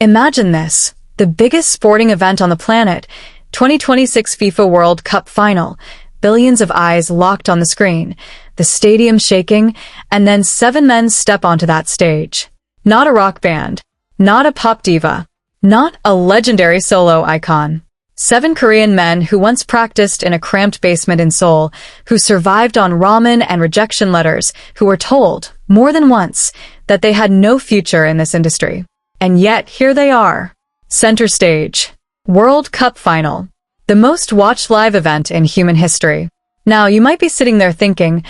Imagine this, the biggest sporting event on the planet, 2026 FIFA World Cup Final, billions of eyes locked on the screen, the stadium shaking, and then 7 men step onto that stage. Not a rock band, not a pop diva, not a legendary solo icon. 7 Korean men who once practiced in a cramped basement in Seoul, who survived on ramen and rejection letters, who were told, more than once, that they had no future in this industry. And yet, here they are. Center stage. World Cup Final. The most watched live event in human history. Now, you might be sitting there thinking,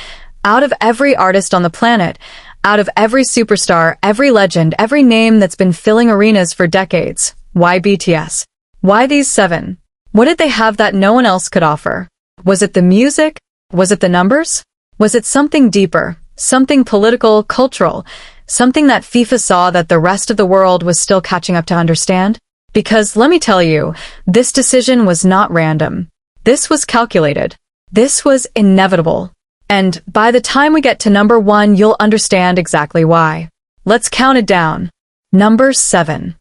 out of every artist on the planet, out of every superstar, every legend, every name that's been filling arenas for decades, why BTS? Why these 7? What did they have that no one else could offer? Was it the music? Was it the numbers? Was it something deeper, something political, cultural, something that FIFA saw that the rest of the world was still catching up to understand? Because let me tell you, this decision was not random. This was calculated. This was inevitable. And by the time we get to number 1, you'll understand exactly why. Let's count it down. Number 7.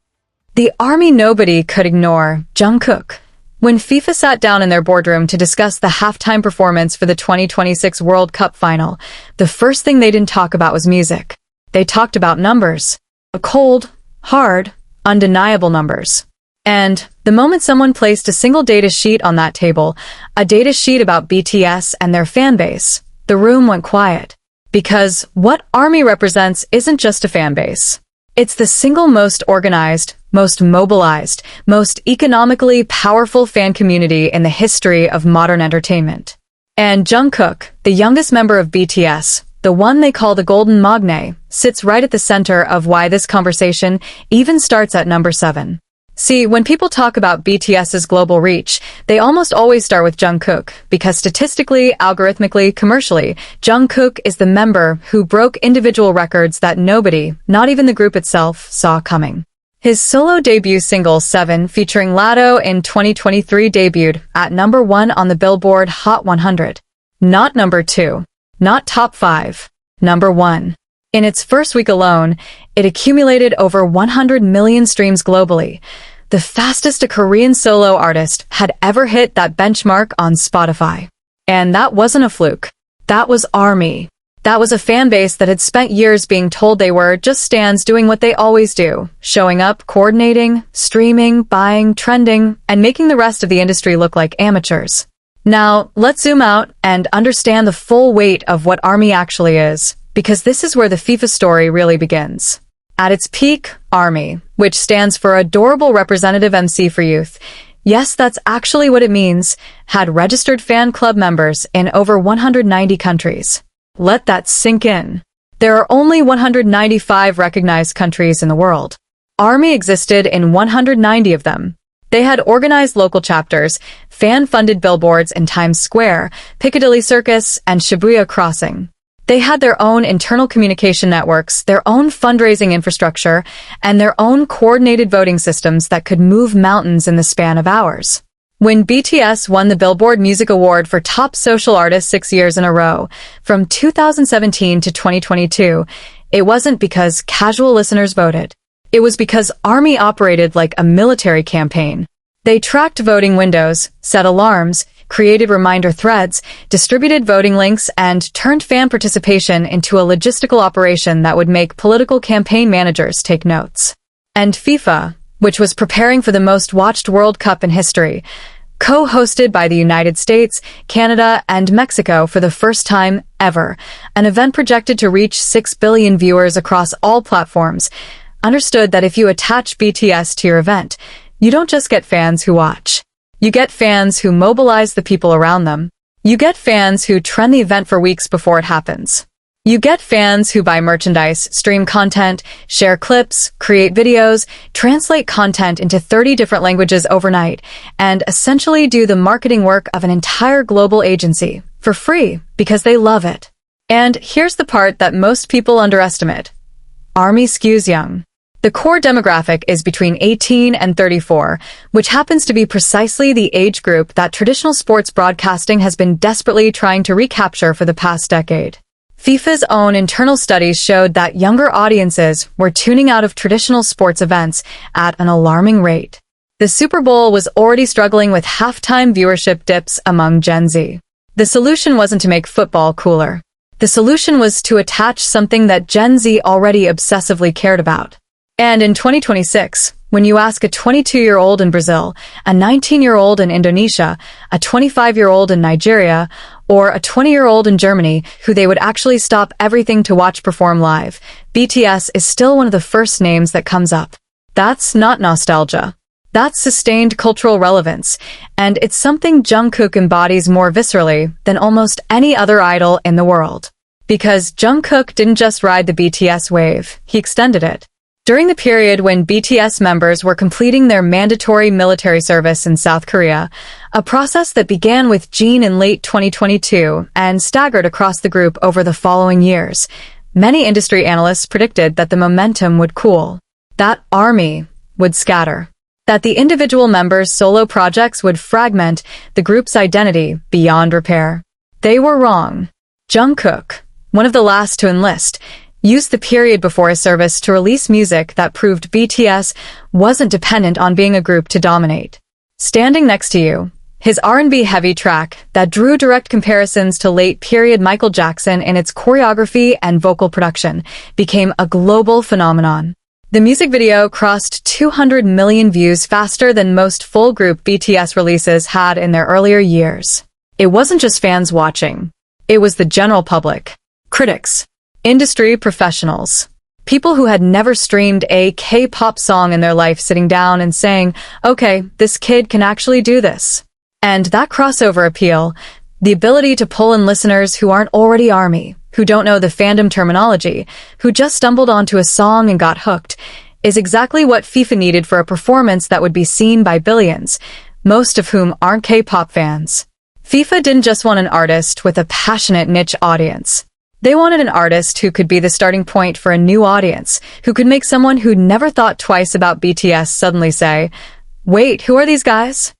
The army nobody could ignore, Jungkook. When FIFA sat down in their boardroom to discuss the halftime performance for the 2026 World Cup Final, the first thing they didn't talk about was music. They talked about numbers. Cold, hard, undeniable numbers. And the moment someone placed a single data sheet on that table, a data sheet about BTS and their fan base, the room went quiet. Because what ARMY represents isn't just a fan base. It's the single most organized, most mobilized, most economically powerful fan community in the history of modern entertainment. And Jungkook, the youngest member of BTS, the one they call the Golden Magne, sits right at the center of why this conversation even starts at number 7. See, when people talk about BTS's global reach, they almost always start with Jungkook, because statistically, algorithmically, commercially, Jungkook is the member who broke individual records that nobody, not even the group itself, saw coming. His solo debut single 7 featuring Latto in 2023 debuted at number 1 on the Billboard Hot 100. Not number 2. Not top 5. Number 1. In its first week alone, it accumulated over 100 million streams globally, the fastest a Korean solo artist had ever hit that benchmark on Spotify. And that wasn't a fluke. That was ARMY. That was a fan base that had spent years being told they were just stans doing what they always do, showing up, coordinating, streaming, buying, trending, and making the rest of the industry look like amateurs. Now, let's zoom out and understand the full weight of what ARMY actually is, because this is where the FIFA story really begins. At its peak, ARMY, which stands for Adorable Representative MC for Youth, yes, that's actually what it means, had registered fan club members in over 190 countries. Let that sink in. There are only 195 recognized countries in the world. ARMY existed in 190 of them. They had organized local chapters, fan-funded billboards in Times Square, Piccadilly Circus, and Shibuya Crossing. They had their own internal communication networks, their own fundraising infrastructure, and their own coordinated voting systems that could move mountains in the span of hours. When BTS won the Billboard Music Award for Top Social Artist 6 years in a row, from 2017 to 2022, it wasn't because casual listeners voted. It was because ARMY operated like a military campaign. They tracked voting windows, set alarms, created reminder threads, distributed voting links, and turned fan participation into a logistical operation that would make political campaign managers take notes. And FIFA, which was preparing for the most watched World Cup in history, co-hosted by the United States, Canada, and Mexico for the first time ever, an event projected to reach 6 billion viewers across all platforms, understood that if you attach BTS to your event, you don't just get fans who watch. You get fans who mobilize the people around them. You get fans who trend the event for weeks before it happens. You get fans who buy merchandise, stream content, share clips, create videos, translate content into 30 different languages overnight, and essentially do the marketing work of an entire global agency for free because they love it. And here's the part that most people underestimate. ARMY skews young. The core demographic is between 18 and 34, which happens to be precisely the age group that traditional sports broadcasting has been desperately trying to recapture for the past decade. FIFA's own internal studies showed that younger audiences were tuning out of traditional sports events at an alarming rate. The Super Bowl was already struggling with halftime viewership dips among Gen Z. The solution wasn't to make football cooler. The solution was to attach something that Gen Z already obsessively cared about. And in 2026, when you ask a 22-year-old in Brazil, a 19-year-old in Indonesia, a 25-year-old in Nigeria, or a 20-year-old in Germany who they would actually stop everything to watch perform live, BTS is still one of the first names that comes up. That's not nostalgia. That's sustained cultural relevance, and it's something Jungkook embodies more viscerally than almost any other idol in the world. Because Jungkook didn't just ride the BTS wave, he extended it. During the period when BTS members were completing their mandatory military service in South Korea, a process that began with Jimin in late 2022 and staggered across the group over the following years, many industry analysts predicted that the momentum would cool, that ARMY would scatter, that the individual members' solo projects would fragment the group's identity beyond repair. They were wrong. Jungkook, one of the last to enlist, used the period before his service to release music that proved BTS wasn't dependent on being a group to dominate. Standing Next to You, his R&B heavy track that drew direct comparisons to late-period Michael Jackson in its choreography and vocal production, became a global phenomenon. The music video crossed 200 million views faster than most full-group BTS releases had in their earlier years. It wasn't just fans watching. It was the general public, critics, industry professionals, people who had never streamed a K-pop song in their life sitting down and saying, okay, this kid can actually do this. And that crossover appeal, the ability to pull in listeners who aren't already ARMY, who don't know the fandom terminology, who just stumbled onto a song and got hooked, is exactly what FIFA needed for a performance that would be seen by billions, most of whom aren't K-pop fans. FIFA didn't just want an artist with a passionate niche audience. They wanted an artist who could be the starting point for a new audience, who could make someone who'd never thought twice about BTS suddenly say, wait, who are these guys?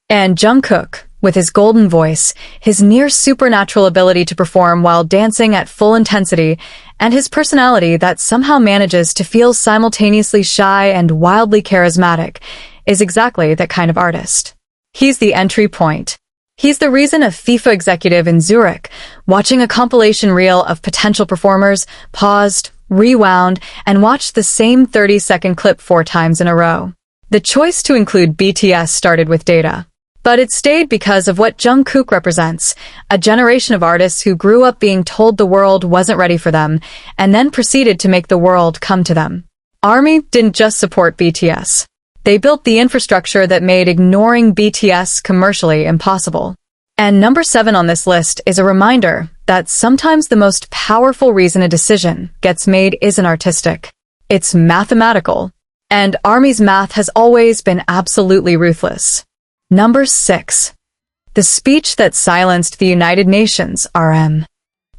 And Jungkook, with his golden voice, his near-supernatural ability to perform while dancing at full intensity, and his personality that somehow manages to feel simultaneously shy and wildly charismatic, is exactly that kind of artist. He's the entry point. He's the reason a FIFA executive in Zurich, watching a compilation reel of potential performers, paused, rewound, and watched the same 30-second clip 4 times in a row. The choice to include BTS started with data. But it stayed because of what Jungkook represents, a generation of artists who grew up being told the world wasn't ready for them, and then proceeded to make the world come to them. ARMY didn't just support BTS. They built the infrastructure that made ignoring BTS commercially impossible. And number 7 on this list is a reminder that sometimes the most powerful reason a decision gets made isn't artistic. It's mathematical. And ARMY's math has always been absolutely ruthless. Number 6. The speech that silenced the United Nations, RM.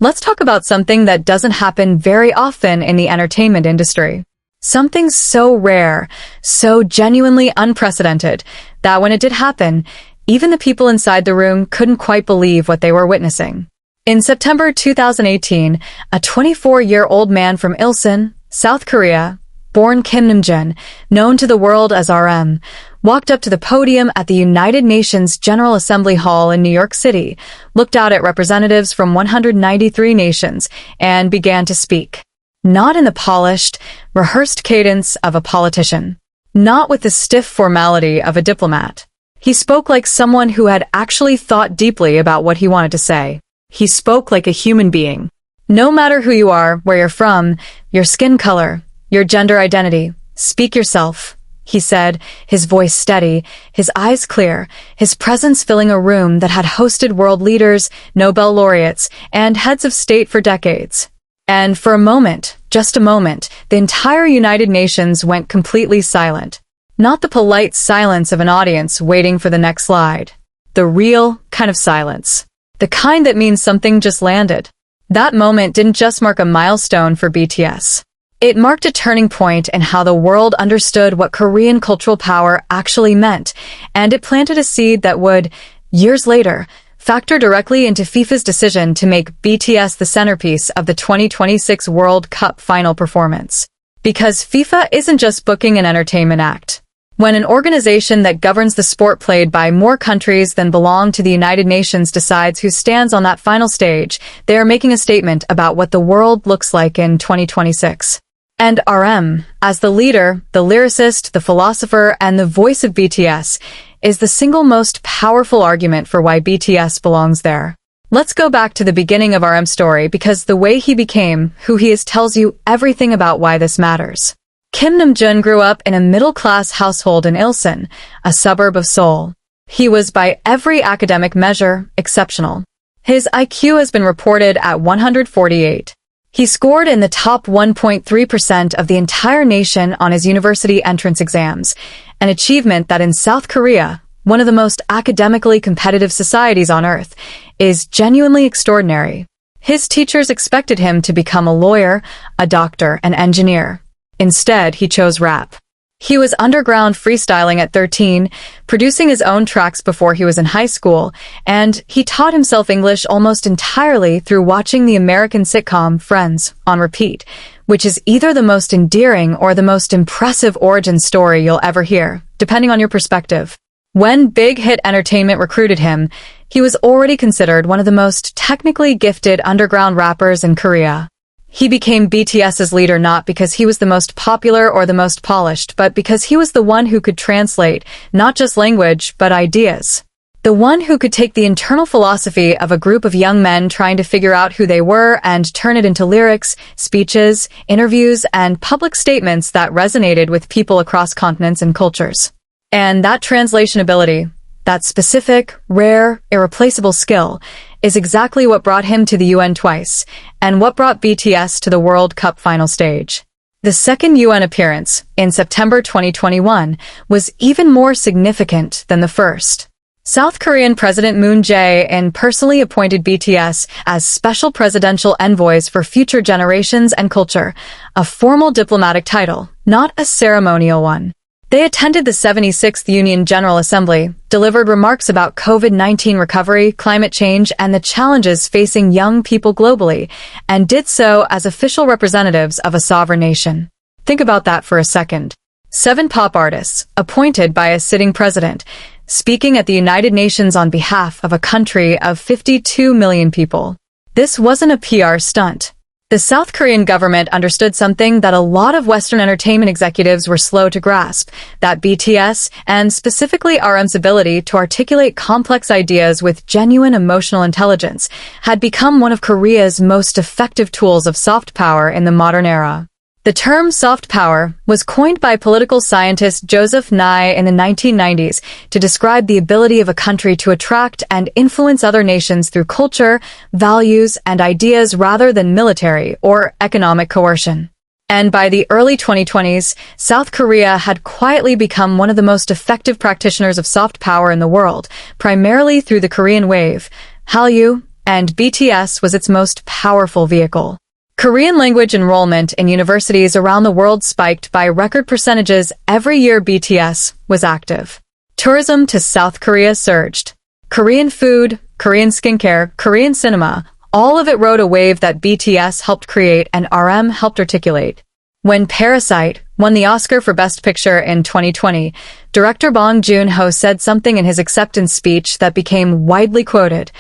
Let's talk about something that doesn't happen very often in the entertainment industry. Something so rare, so genuinely unprecedented, that when it did happen, even the people inside the room couldn't quite believe what they were witnessing. In September 2018, a 24-year-old man from Ilsan, South Korea, born Kim Namjoon, known to the world as RM, walked up to the podium at the United Nations General Assembly Hall in New York City, looked out at representatives from 193 nations, and began to speak. Not in the polished, rehearsed cadence of a politician. Not with the stiff formality of a diplomat. He spoke like someone who had actually thought deeply about what he wanted to say. He spoke like a human being. No matter who you are, where you're from, your skin color, your gender identity, speak yourself, he said, his voice steady, his eyes clear, his presence filling a room that had hosted world leaders, Nobel laureates, and heads of state for decades. And for a moment, just a moment, the entire United Nations went completely silent. Not the polite silence of an audience waiting for the next slide. The real kind of silence. The kind that means something just landed. That moment didn't just mark a milestone for BTS. It marked a turning point in how the world understood what Korean cultural power actually meant, and it planted a seed that would, years later, factor directly into FIFA's decision to make BTS the centerpiece of the 2026 World Cup final performance. Because FIFA isn't just booking an entertainment act. When an organization that governs the sport played by more countries than belong to the United Nations decides who stands on that final stage, they are making a statement about what the world looks like in 2026. And RM, as the leader, the lyricist, the philosopher, and the voice of BTS, is the single most powerful argument for why BTS belongs there. Let's go back to the beginning of RM's story because the way he became who he is tells you everything about why this matters. Kim Namjoon grew up in a middle-class household in Ilsan, a suburb of Seoul. He was by every academic measure exceptional. His IQ has been reported at 148. He scored in the top 1.3% of the entire nation on his university entrance exams, an achievement that in South Korea, one of the most academically competitive societies on earth, is genuinely extraordinary. His teachers expected him to become a lawyer, a doctor, an engineer. Instead, he chose rap. He was underground freestyling at 13, producing his own tracks before he was in high school, and he taught himself English almost entirely through watching the American sitcom Friends on repeat, which is either the most endearing or the most impressive origin story you'll ever hear, depending on your perspective. When Big Hit Entertainment recruited him, he was already considered one of the most technically gifted underground rappers in Korea. He became BTS's leader not because he was the most popular or the most polished, but because he was the one who could translate not just language, but ideas. The one who could take the internal philosophy of a group of young men trying to figure out who they were and turn it into lyrics, speeches, interviews, and public statements that resonated with people across continents and cultures. And that translation ability, that specific, rare, irreplaceable skill, is exactly what brought him to the UN twice, and what brought BTS to the World Cup final stage. The second UN appearance, in September 2021, was even more significant than the first. South Korean President Moon Jae-in personally appointed BTS as special presidential envoys for future generations and culture, a formal diplomatic title, not a ceremonial one. They attended the 76th Union General Assembly, delivered remarks about COVID-19 recovery, climate change, and the challenges facing young people globally, and did so as official representatives of a sovereign nation. Think about that for a second. 7 pop artists, appointed by a sitting president, speaking at the United Nations on behalf of a country of 52 million people. This wasn't a PR stunt. The South Korean government understood something that a lot of Western entertainment executives were slow to grasp, that BTS, and specifically RM's ability to articulate complex ideas with genuine emotional intelligence, had become one of Korea's most effective tools of soft power in the modern era. The term soft power was coined by political scientist Joseph Nye in the 1990s to describe the ability of a country to attract and influence other nations through culture, values, and ideas rather than military or economic coercion. And by the early 2020s, South Korea had quietly become one of the most effective practitioners of soft power in the world, primarily through the Korean Wave, Hallyu, and BTS was its most powerful vehicle. Korean language enrollment in universities around the world spiked by record percentages every year BTS was active. Tourism to South Korea surged. Korean food, Korean skincare, Korean cinema, all of it rode a wave that BTS helped create and RM helped articulate. When Parasite won the Oscar for Best Picture in 2020, director Bong Joon-ho said something in his acceptance speech that became widely quoted.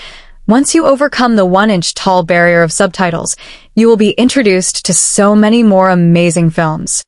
Once you overcome the 1-inch tall barrier of subtitles, you will be introduced to so many more amazing films.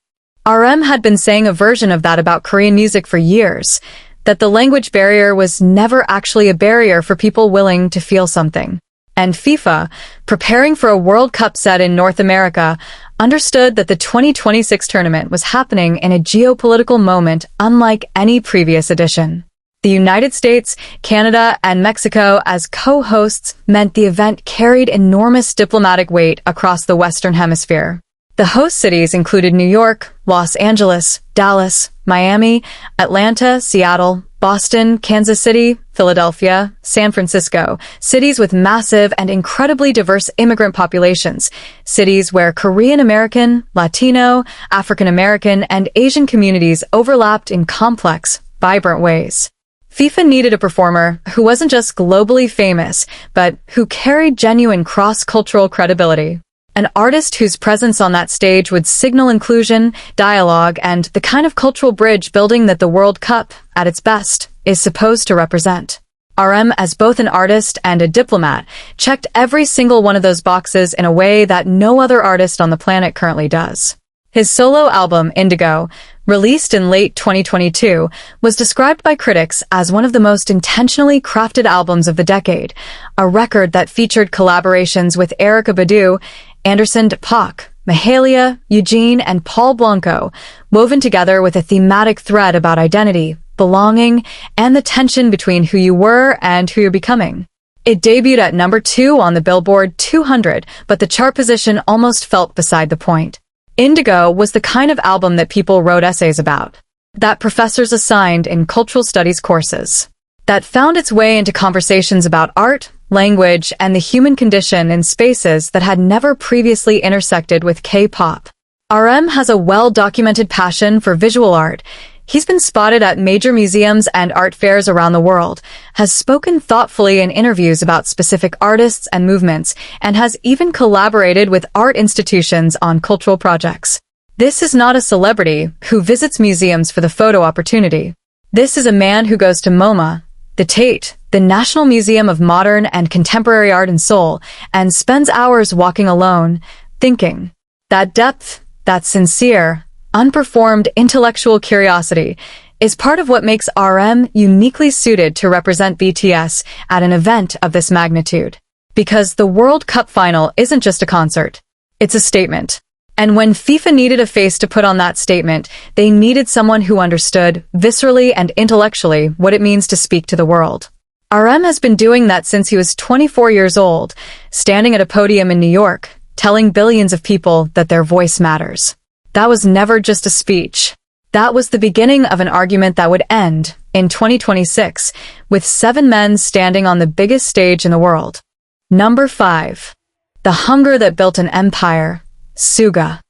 RM had been saying a version of that about Korean music for years, that the language barrier was never actually a barrier for people willing to feel something. And FIFA, preparing for a World Cup set in North America, understood that the 2026 tournament was happening in a geopolitical moment unlike any previous edition. The United States, Canada, and Mexico as co-hosts meant the event carried enormous diplomatic weight across the Western Hemisphere. The host cities included New York, Los Angeles, Dallas, Miami, Atlanta, Seattle, Boston, Kansas City, Philadelphia, San Francisco, cities with massive and incredibly diverse immigrant populations, cities where Korean American, Latino, African American, and Asian communities overlapped in complex, vibrant ways. FIFA needed a performer who wasn't just globally famous, but who carried genuine cross-cultural credibility. An artist whose presence on that stage would signal inclusion, dialogue, and the kind of cultural bridge building that the World Cup, at its best, is supposed to represent. RM, as both an artist and a diplomat, checked every single one of those boxes in a way that no other artist on the planet currently does. His solo album, Indigo, released in late 2022, was described by critics as one of the most intentionally crafted albums of the decade, a record that featured collaborations with Erykah Badu, Anderson .Paak, Mahalia, Eugene, and Paul Blanco, woven together with a thematic thread about identity, belonging, and the tension between who you were and who you're becoming. It debuted at number 2 on the Billboard 200, but the chart position almost felt beside the point. Indigo was the kind of album that people wrote essays about, that professors assigned in cultural studies courses, that found its way into conversations about art, language, and the human condition in spaces that had never previously intersected with K-pop. RM has a well-documented passion for visual art. He's been spotted at major museums and art fairs around the world, has spoken thoughtfully in interviews about specific artists and movements, and has even collaborated with art institutions on cultural projects. This is not a celebrity who visits museums for the photo opportunity. This is a man who goes to MoMA, the Tate, the National Museum of Modern and Contemporary Art in Seoul, and spends hours walking alone, thinking. That depth, that sincere, unperformed intellectual curiosity is part of what makes RM uniquely suited to represent BTS at an event of this magnitude. Because the World Cup Final isn't just a concert, it's a statement. And when FIFA needed a face to put on that statement, they needed someone who understood, viscerally and intellectually, what it means to speak to the world. RM has been doing that since he was 24 years old, standing at a podium in New York, telling billions of people that their voice matters. That was never just a speech. That was the beginning of an argument that would end, in 2026, with 7 men standing on the biggest stage in the world. Number 5. The hunger that built an empire. Suga.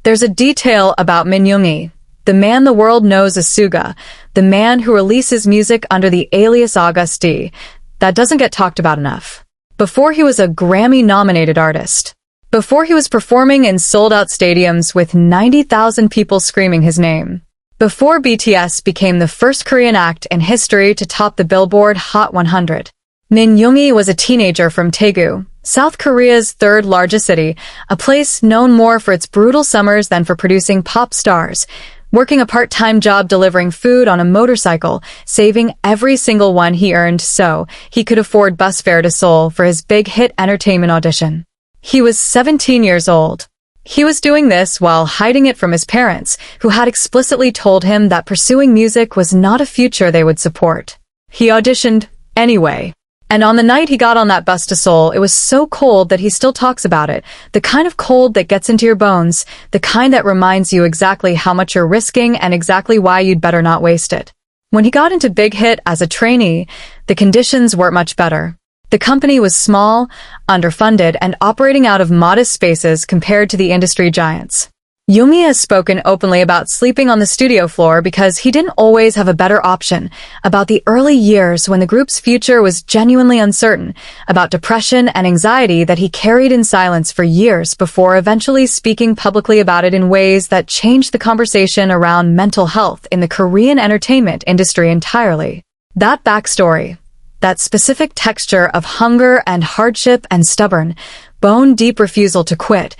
There's a detail about Min Yoongi, the man the world knows as Suga, the man who releases music under the alias August D, that doesn't get talked about enough. Before he was a Grammy-nominated artist. Before he was performing in sold-out stadiums with 90,000 people screaming his name. Before BTS became the first Korean act in history to top the Billboard Hot 100. Min Yoongi was a teenager from Daegu, South Korea's third-largest city, a place known more for its brutal summers than for producing pop stars, working a part-time job delivering food on a motorcycle, saving every single one he earned so he could afford bus fare to Seoul for his big hit entertainment audition. He was 17 years old. He was doing this while hiding it from his parents, who had explicitly told him that pursuing music was not a future they would support. He auditioned anyway. And on the night he got on that bus to Seoul, it was so cold that he still talks about it, the kind of cold that gets into your bones, the kind that reminds you exactly how much you're risking and exactly why you'd better not waste it. When he got into Big Hit as a trainee, the conditions weren't much better. The company was small, underfunded, and operating out of modest spaces compared to the industry giants. Yoongi has spoken openly about sleeping on the studio floor because he didn't always have a better option, about the early years when the group's future was genuinely uncertain, about depression and anxiety that he carried in silence for years before eventually speaking publicly about it in ways that changed the conversation around mental health in the Korean entertainment industry entirely. That backstory, that specific texture of hunger and hardship and stubborn, bone-deep refusal to quit,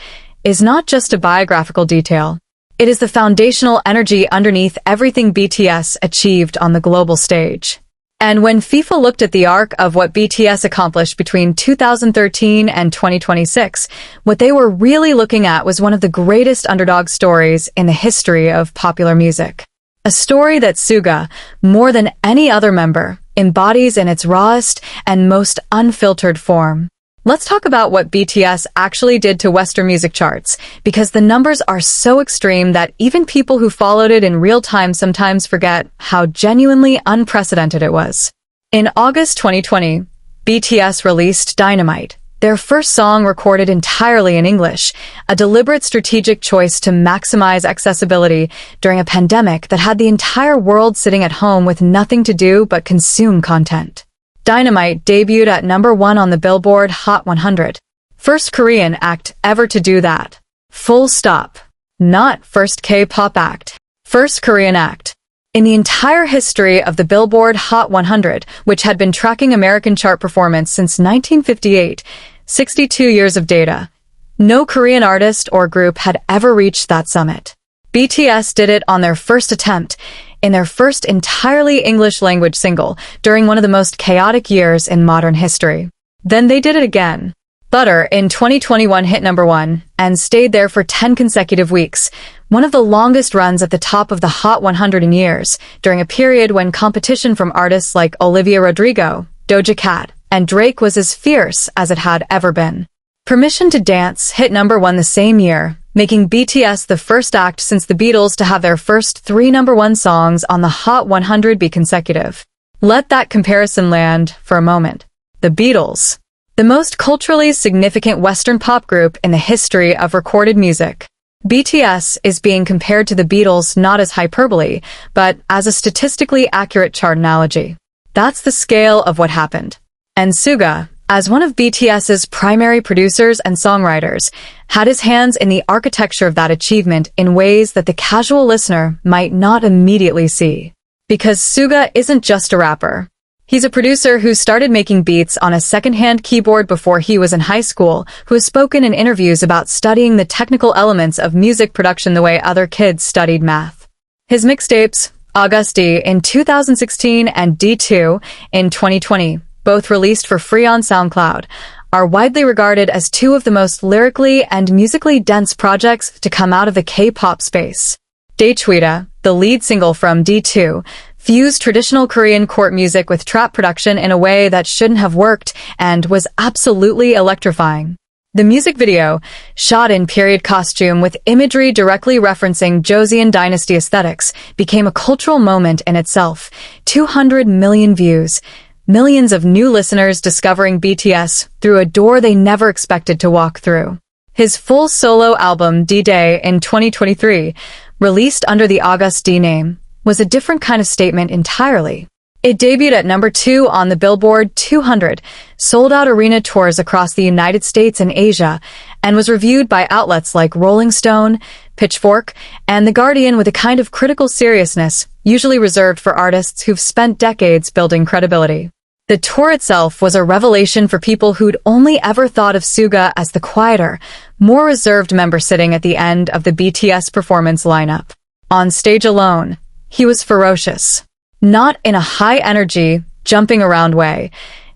is not just a biographical detail. It is the foundational energy underneath everything BTS achieved on the global stage. And when FIFA looked at the arc of what BTS accomplished between 2013 and 2026, what they were really looking at was one of the greatest underdog stories in the history of popular music. A story that Suga, more than any other member, embodies in its rawest and most unfiltered form. Let's talk about what BTS actually did to Western music charts, because the numbers are so extreme that even people who followed it in real time sometimes forget how genuinely unprecedented it was. In August 2020, BTS released Dynamite, Their first song recorded entirely in English, a deliberate strategic choice to maximize accessibility during a pandemic that had the entire world sitting at home with nothing to do but consume content. Dynamite debuted at #1 on the Billboard Hot 100. First Korean act ever to do that. Full stop. Not first K-pop act. First Korean act. In the entire history of the Billboard Hot 100, which had been tracking American chart performance since 1958, 62 years of data, no Korean artist or group had ever reached that summit. BTS did it on their first attempt, in their first entirely English-language single, during one of the most chaotic years in modern history. Then they did it again. Butter in 2021 hit #1 and stayed there for 10 consecutive weeks, one of the longest runs at the top of the Hot 100 in years, during a period when competition from artists like Olivia Rodrigo, Doja Cat, and Drake was as fierce as it had ever been. Permission to Dance hit #1 the same year, making BTS the first act since the Beatles to have their first 3 #1 songs on the Hot 100 be consecutive. Let that comparison land for a moment. The Beatles, the most culturally significant Western pop group in the history of recorded music. BTS is being compared to the Beatles not as hyperbole, but as a statistically accurate chart analogy. That's the scale of what happened. And Suga, as one of BTS's primary producers and songwriters, had his hands in the architecture of that achievement in ways that the casual listener might not immediately see. Because Suga isn't just a rapper. He's a producer who started making beats on a second-hand keyboard before he was in high school, who has spoken in interviews about studying the technical elements of music production the way other kids studied math. His mixtapes, Augusti in 2016 and D2 in 2020, both released for free on SoundCloud, are widely regarded as two of the most lyrically and musically dense projects to come out of the K-pop space. Daechwita, the lead single from D2, fused traditional Korean court music with trap production in a way that shouldn't have worked and was absolutely electrifying. The music video, shot in period costume with imagery directly referencing Joseon dynasty aesthetics, became a cultural moment in itself. 200 million views. Millions of new listeners discovering BTS through a door they never expected to walk through. His full solo album, D-Day, in 2023, released under the Augusti name, was a different kind of statement entirely. It debuted at #2 on the Billboard 200, sold out arena tours across the United States and Asia, and was reviewed by outlets like Rolling Stone, Pitchfork, and The Guardian with a kind of critical seriousness usually reserved for artists who've spent decades building credibility. The tour itself was a revelation for people who'd only ever thought of Suga as the quieter, more reserved member sitting at the end of the BTS performance lineup. On stage alone, he was ferocious. Not in a high-energy, jumping-around way,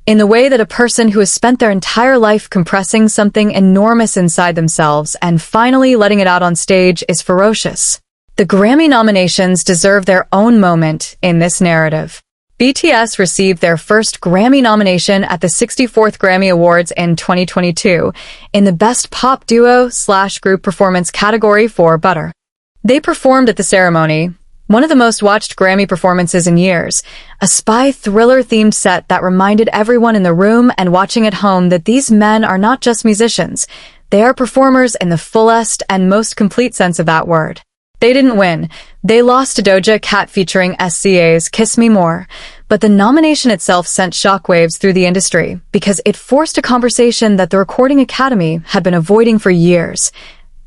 in the way that a person who has spent their entire life compressing something enormous inside themselves and finally letting it out on stage is ferocious. The Grammy nominations deserve their own moment in this narrative. BTS received their first Grammy nomination at the 64th Grammy Awards in 2022 in the Best Pop Duo/Group Performance category for Butter. They performed at the ceremony, one of the most watched Grammy performances in years, a spy thriller-themed set that reminded everyone in the room and watching at home that these men are not just musicians, they are performers in the fullest and most complete sense of that word. They didn't win. They lost to Doja Cat featuring SCA's Kiss Me More, but the nomination itself sent shockwaves through the industry because it forced a conversation that the Recording Academy had been avoiding for years.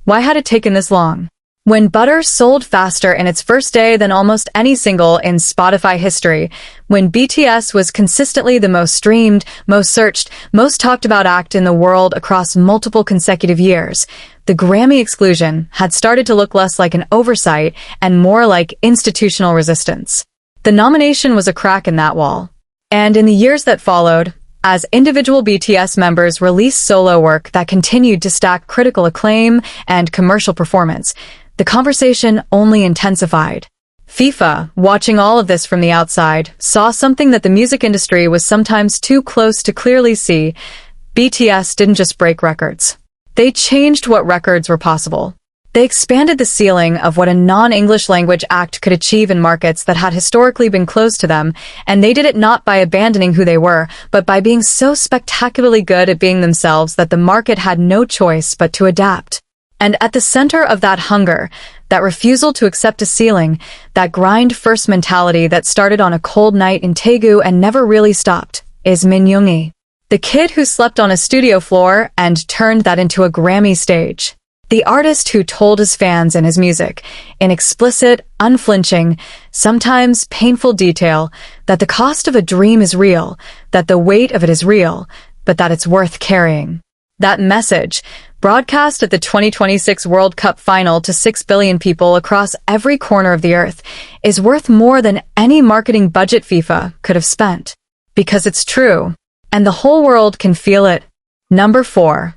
Why had it taken this long? When Butter sold faster in its first day than almost any single in Spotify history, when BTS was consistently the most streamed, most searched, most talked about act in the world across multiple consecutive years, the Grammy exclusion had started to look less like an oversight and more like institutional resistance. The nomination was a crack in that wall. And in the years that followed, as individual BTS members released solo work that continued to stack critical acclaim and commercial performance, the conversation only intensified. FIFA, watching all of this from the outside, saw something that the music industry was sometimes too close to clearly see. BTS didn't just break records. They changed what records were possible. They expanded the ceiling of what a non-English language act could achieve in markets that had historically been closed to them, and they did it not by abandoning who they were, but by being so spectacularly good at being themselves that the market had no choice but to adapt. And at the center of that hunger, that refusal to accept a ceiling, that grind-first mentality that started on a cold night in Daegu and never really stopped, is Min Yoongi, the kid who slept on a studio floor and turned that into a Grammy stage. The artist who told his fans in his music, in explicit, unflinching, sometimes painful detail, that the cost of a dream is real, that the weight of it is real, but that it's worth carrying. That message, broadcast at the 2026 World Cup Final to 6 billion people across every corner of the earth, is worth more than any marketing budget FIFA could have spent. Because it's true, and the whole world can feel it. Number 4.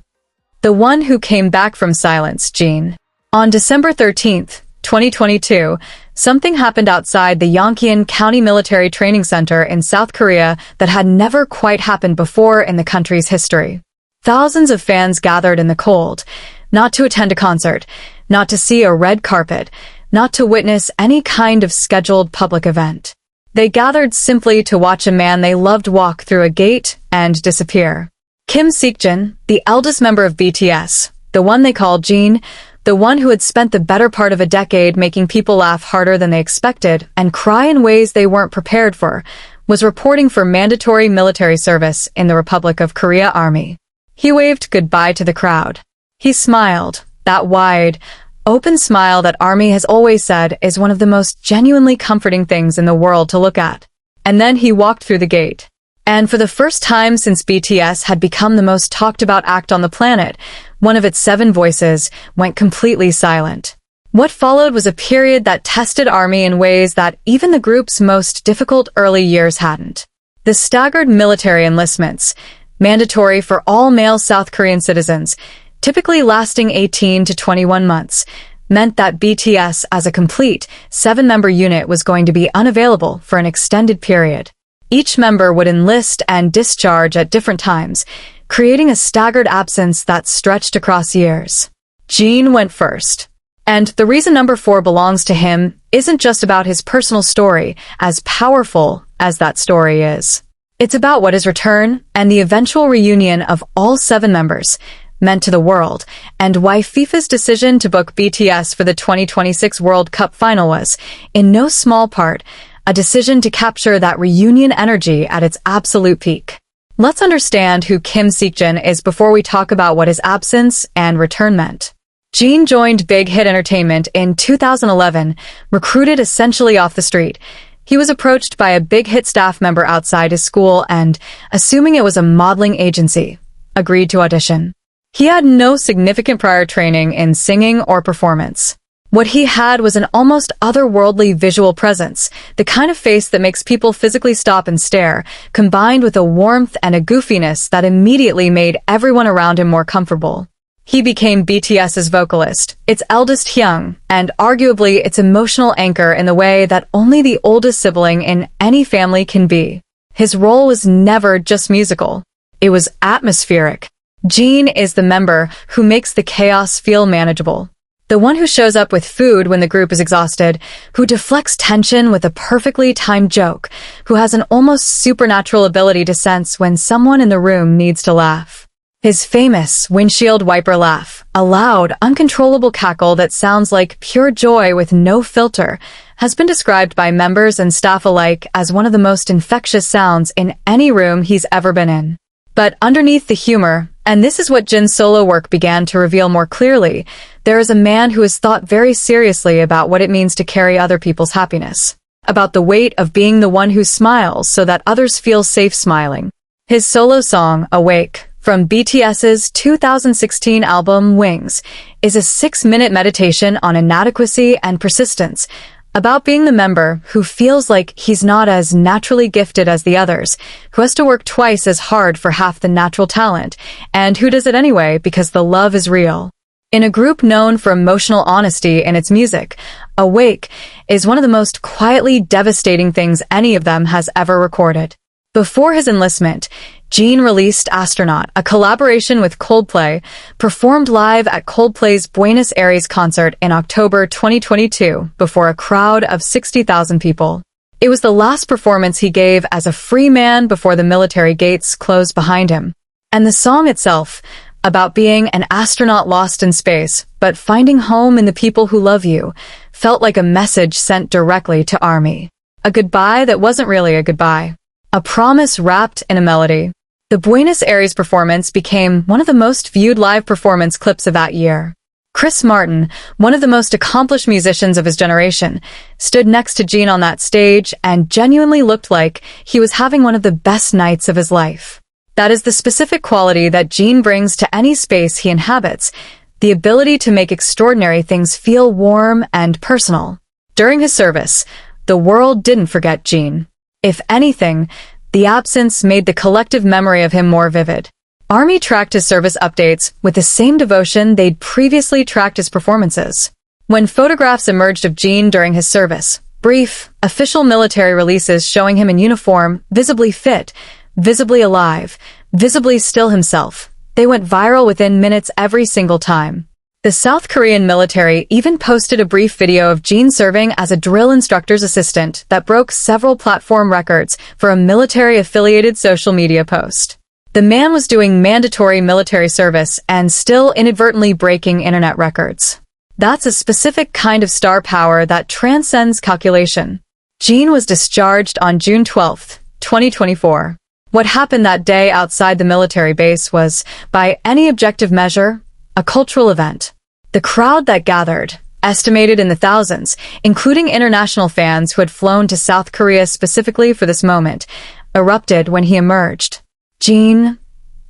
The one who came back from silence, Jimin. On December 13, 2022, something happened outside the Yongkyeon County Military Training Center in South Korea that had never quite happened before in the country's history. Thousands of fans gathered in the cold, not to attend a concert, not to see a red carpet, not to witness any kind of scheduled public event. They gathered simply to watch a man they loved walk through a gate and disappear. Kim Seokjin, the eldest member of BTS, the one they called Jimin, the one who had spent the better part of a decade making people laugh harder than they expected and cry in ways they weren't prepared for, was reporting for mandatory military service in the Republic of Korea Army. He waved goodbye to the crowd. He smiled, that wide, open smile that Army has always said is one of the most genuinely comforting things in the world to look at. And then he walked through the gate. And for the first time since BTS had become the most talked about act on the planet, one of its 7 voices went completely silent. What followed was a period that tested Army in ways that even the group's most difficult early years hadn't. The staggered military enlistments, mandatory for all male South Korean citizens, typically lasting 18 to 21 months, meant that BTS as a complete 7-member unit was going to be unavailable for an extended period. Each member would enlist and discharge at different times, creating a staggered absence that stretched across years. Jimin went first. And the reason number 4 belongs to him isn't just about his personal story, as powerful as that story is. It's about what his return and the eventual reunion of all 7 members meant to the world, and why FIFA's decision to book BTS for the 2026 World Cup Final was, in no small part, a decision to capture that reunion energy at its absolute peak. Let's understand who Kim Seokjin is before we talk about what his absence and return meant. Jimin joined Big Hit Entertainment in 2011, recruited essentially off the street. He was approached by a Big Hit staff member outside his school and, assuming it was a modeling agency, agreed to audition. He had no significant prior training in singing or performance. What he had was an almost otherworldly visual presence, the kind of face that makes people physically stop and stare, combined with a warmth and a goofiness that immediately made everyone around him more comfortable. He became BTS's vocalist, its eldest Taehyung, and arguably its emotional anchor in the way that only the oldest sibling in any family can be. His role was never just musical. It was atmospheric. Jimin is the member who makes the chaos feel manageable. The one who shows up with food when the group is exhausted, who deflects tension with a perfectly timed joke, who has an almost supernatural ability to sense when someone in the room needs to laugh. His famous windshield wiper laugh, a loud, uncontrollable cackle that sounds like pure joy with no filter, has been described by members and staff alike as one of the most infectious sounds in any room he's ever been in. But underneath the humor, and this is what Jin's solo work began to reveal more clearly, there is a man who has thought very seriously about what it means to carry other people's happiness, about the weight of being the one who smiles so that others feel safe smiling. His solo song, Awake, from BTS's 2016 album Wings, is a 6-minute meditation on inadequacy and persistence, about being the member who feels like he's not as naturally gifted as the others, who has to work twice as hard for half the natural talent, and who does it anyway because the love is real. In a group known for emotional honesty in its music, Awake is one of the most quietly devastating things any of them has ever recorded. Before his enlistment, Jin released Astronaut, a collaboration with Coldplay, performed live at Coldplay's Buenos Aires concert in October 2022 before a crowd of 60,000 people. It was the last performance he gave as a free man before the military gates closed behind him. And the song itself, about being an astronaut lost in space, but finding home in the people who love you, felt like a message sent directly to ARMY. A goodbye that wasn't really a goodbye. A promise wrapped in a melody. The Buenos Aires performance became one of the most viewed live performance clips of that year. Chris Martin, one of the most accomplished musicians of his generation, stood next to Jin on that stage and genuinely looked like he was having one of the best nights of his life. That is the specific quality that Jin brings to any space he inhabits, the ability to make extraordinary things feel warm and personal. During his service, the world didn't forget Jin. If anything, the absence made the collective memory of him more vivid. ARMY tracked his service updates with the same devotion they'd previously tracked his performances. When photographs emerged of Jin during his service, brief, official military releases showing him in uniform, visibly fit, visibly alive, visibly still himself, they went viral within minutes every single time. The South Korean military even posted a brief video of Jin serving as a drill instructor's assistant that broke several platform records for a military-affiliated social media post. The man was doing mandatory military service and still inadvertently breaking internet records. That's a specific kind of star power that transcends calculation. Jin was discharged on June 12, 2024. What happened that day outside the military base was, by any objective measure, a cultural event. The crowd that gathered, estimated in the thousands, including international fans who had flown to South Korea specifically for this moment, erupted when he emerged. Jin,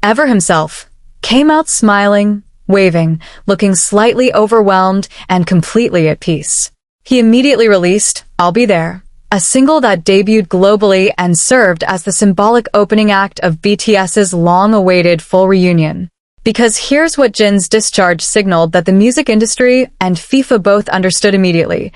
ever himself, came out smiling, waving, looking slightly overwhelmed and completely at peace. He immediately released I'll Be There, a single that debuted globally and served as the symbolic opening act of BTS's long-awaited full reunion. Because here's what Jin's discharge signaled that the music industry and FIFA both understood immediately.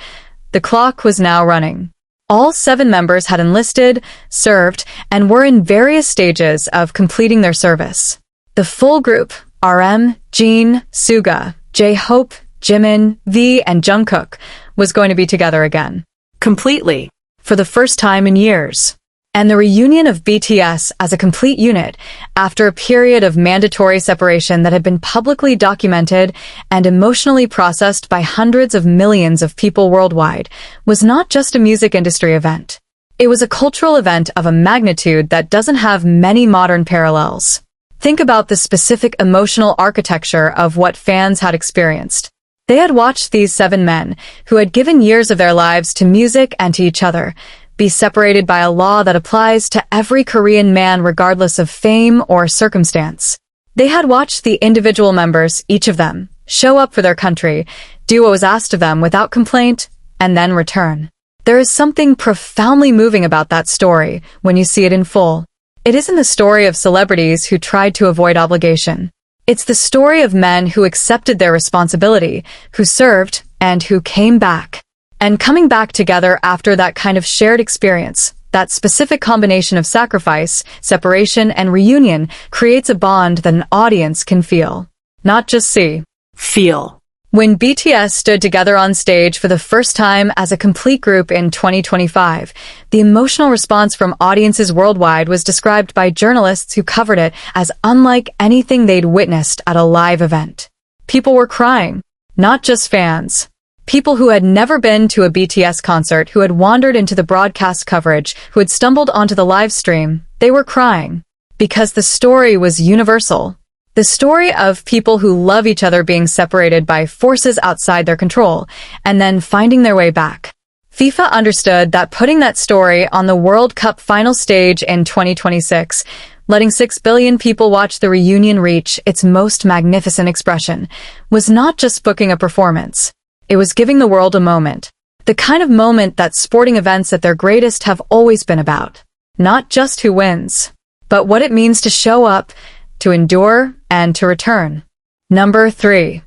The clock was now running. All 7 members had enlisted, served, and were in various stages of completing their service. The full group, RM, Jin, Suga, J-Hope, Jimin, V, and Jungkook, was going to be together again. Completely. For the first time in years. And the reunion of BTS as a complete unit, after a period of mandatory separation that had been publicly documented and emotionally processed by hundreds of millions of people worldwide, was not just a music industry event. It was a cultural event of a magnitude that doesn't have many modern parallels. Think about the specific emotional architecture of what fans had experienced. They had watched these 7 men, who had given years of their lives to music and to each other, be separated by a law that applies to every Korean man regardless of fame or circumstance. They had watched the individual members, each of them, show up for their country, do what was asked of them without complaint, and then return. There is something profoundly moving about that story when you see it in full. It isn't the story of celebrities who tried to avoid obligation. It's the story of men who accepted their responsibility, who served, and who came back. And coming back together after that kind of shared experience, that specific combination of sacrifice, separation, and reunion creates a bond that an audience can feel. Not just see. Feel. When BTS stood together on stage for the first time as a complete group in 2025, the emotional response from audiences worldwide was described by journalists who covered it as unlike anything they'd witnessed at a live event. People were crying. Not just fans. People who had never been to a BTS concert, who had wandered into the broadcast coverage, who had stumbled onto the live stream, they were crying. Because the story was universal. The story of people who love each other being separated by forces outside their control, and then finding their way back. FIFA understood that putting that story on the World Cup Final stage in 2026, letting 6 billion people watch the reunion reach its most magnificent expression, was not just booking a performance. It was giving the world a moment. The kind of moment that sporting events at their greatest have always been about. Not just who wins, but what it means to show up, to endure, and to return. Number 3.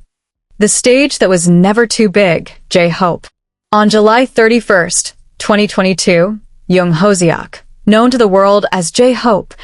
The stage that was never too big, J-Hope. On July 31st, 2022, Jung Hoseok, known to the world as J-Hope,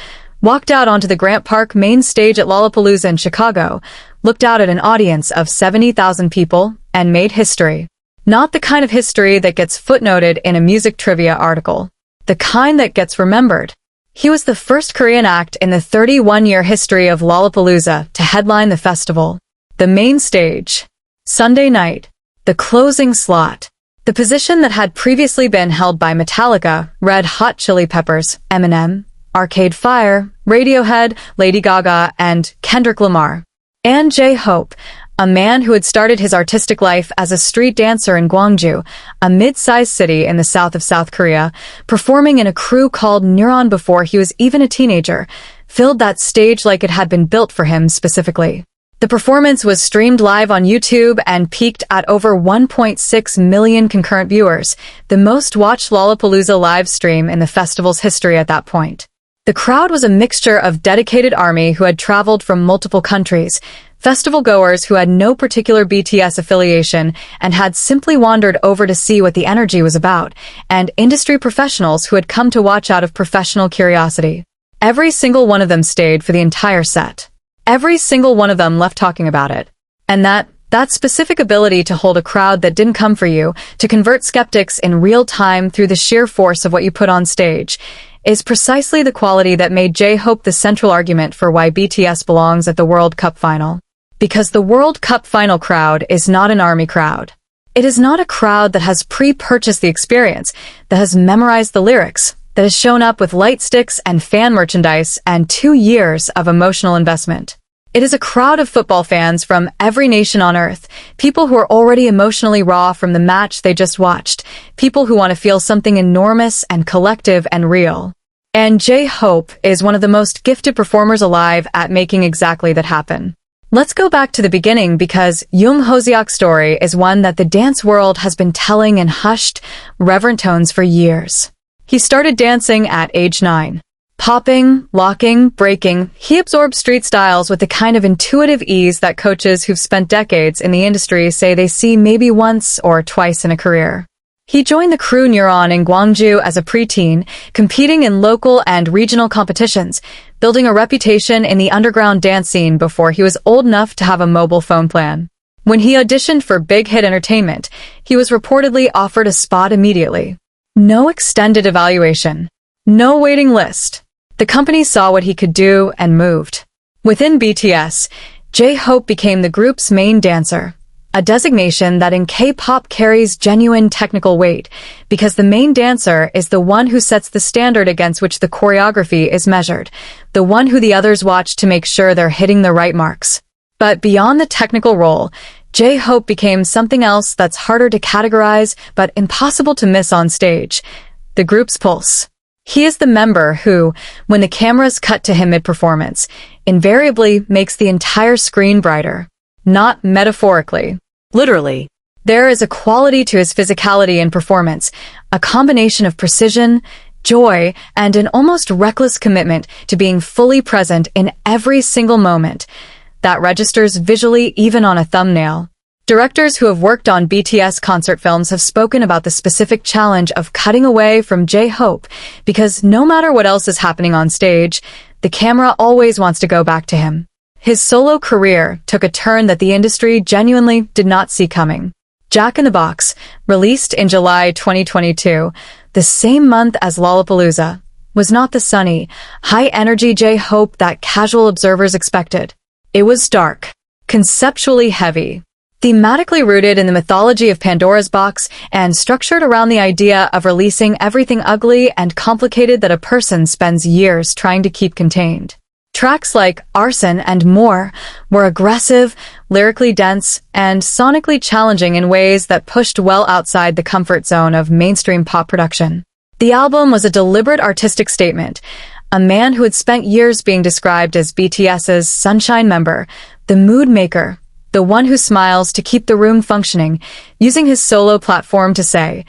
walked out onto the Grant Park main stage at Lollapalooza in Chicago, looked out at an audience of 70,000 people, and made history. Not the kind of history that gets footnoted in a music trivia article. The kind that gets remembered. He was the first Korean act in the 31-year history of Lollapalooza to headline the festival. The main stage. Sunday night. The closing slot. The position that had previously been held by Metallica, Red Hot Chili Peppers, Eminem, Arcade Fire, Radiohead, Lady Gaga, and Kendrick Lamar. And J-Hope, a man who had started his artistic life as a street dancer in Gwangju, a mid-sized city in the south of South Korea, performing in a crew called Neuron before he was even a teenager, filled that stage like it had been built for him specifically. The performance was streamed live on YouTube and peaked at over 1.6 million concurrent viewers, the most watched Lollapalooza live stream in the festival's history at that point. The crowd was a mixture of dedicated army who had traveled from multiple countries, festival goers who had no particular BTS affiliation and had simply wandered over to see what the energy was about, and industry professionals who had come to watch out of professional curiosity. Every single one of them stayed for the entire set. Every single one of them left talking about it. And that specific ability to hold a crowd that didn't come for you, to convert skeptics in real time through the sheer force of what you put on stage, is precisely the quality that made J-Hope the central argument for why BTS belongs at the World Cup Final. Because the World Cup Final crowd is not an army crowd. It is not a crowd that has pre-purchased the experience, that has memorized the lyrics, that has shown up with light sticks and fan merchandise and 2 years of emotional investment. It is a crowd of football fans from every nation on earth, people who are already emotionally raw from the match they just watched, people who want to feel something enormous and collective and real. And J-Hope is one of the most gifted performers alive at making exactly that happen. Let's go back to the beginning because Jung Hoseok's story is one that the dance world has been telling in hushed, reverent tones for years. He started dancing at age 9. Popping, locking, breaking, he absorbed street styles with the kind of intuitive ease that coaches who've spent decades in the industry say they see maybe once or twice in a career. He joined the crew Neuron in Gwangju as a preteen, competing in local and regional competitions, building a reputation in the underground dance scene before he was old enough to have a mobile phone plan. When he auditioned for Big Hit Entertainment, he was reportedly offered a spot immediately. No extended evaluation. No waiting list. The company saw what he could do and moved. Within BTS, J-Hope became the group's main dancer, a designation that in K-pop carries genuine technical weight, because the main dancer is the one who sets the standard against which the choreography is measured, the one who the others watch to make sure they're hitting the right marks. But beyond the technical role, J-Hope became something else that's harder to categorize but impossible to miss on stage: the group's pulse. He is the member who, when the cameras cut to him mid-performance, invariably makes the entire screen brighter. Not metaphorically. Literally. There is a quality to his physicality and performance, a combination of precision, joy, and an almost reckless commitment to being fully present in every single moment that registers visually even on a thumbnail. Directors who have worked on BTS concert films have spoken about the specific challenge of cutting away from J-Hope because no matter what else is happening on stage, the camera always wants to go back to him. His solo career took a turn that the industry genuinely did not see coming. Jack in the Box, released in July 2022, the same month as Lollapalooza, was not the sunny, high-energy J-Hope that casual observers expected. It was dark, conceptually heavy, thematically rooted in the mythology of Pandora's box and structured around the idea of releasing everything ugly and complicated that a person spends years trying to keep contained. Tracks like Arson and More were aggressive, lyrically dense, and sonically challenging in ways that pushed well outside the comfort zone of mainstream pop production. The album was a deliberate artistic statement. A man who had spent years being described as BTS's sunshine member, the mood maker, the one who smiles to keep the room functioning, using his solo platform to say,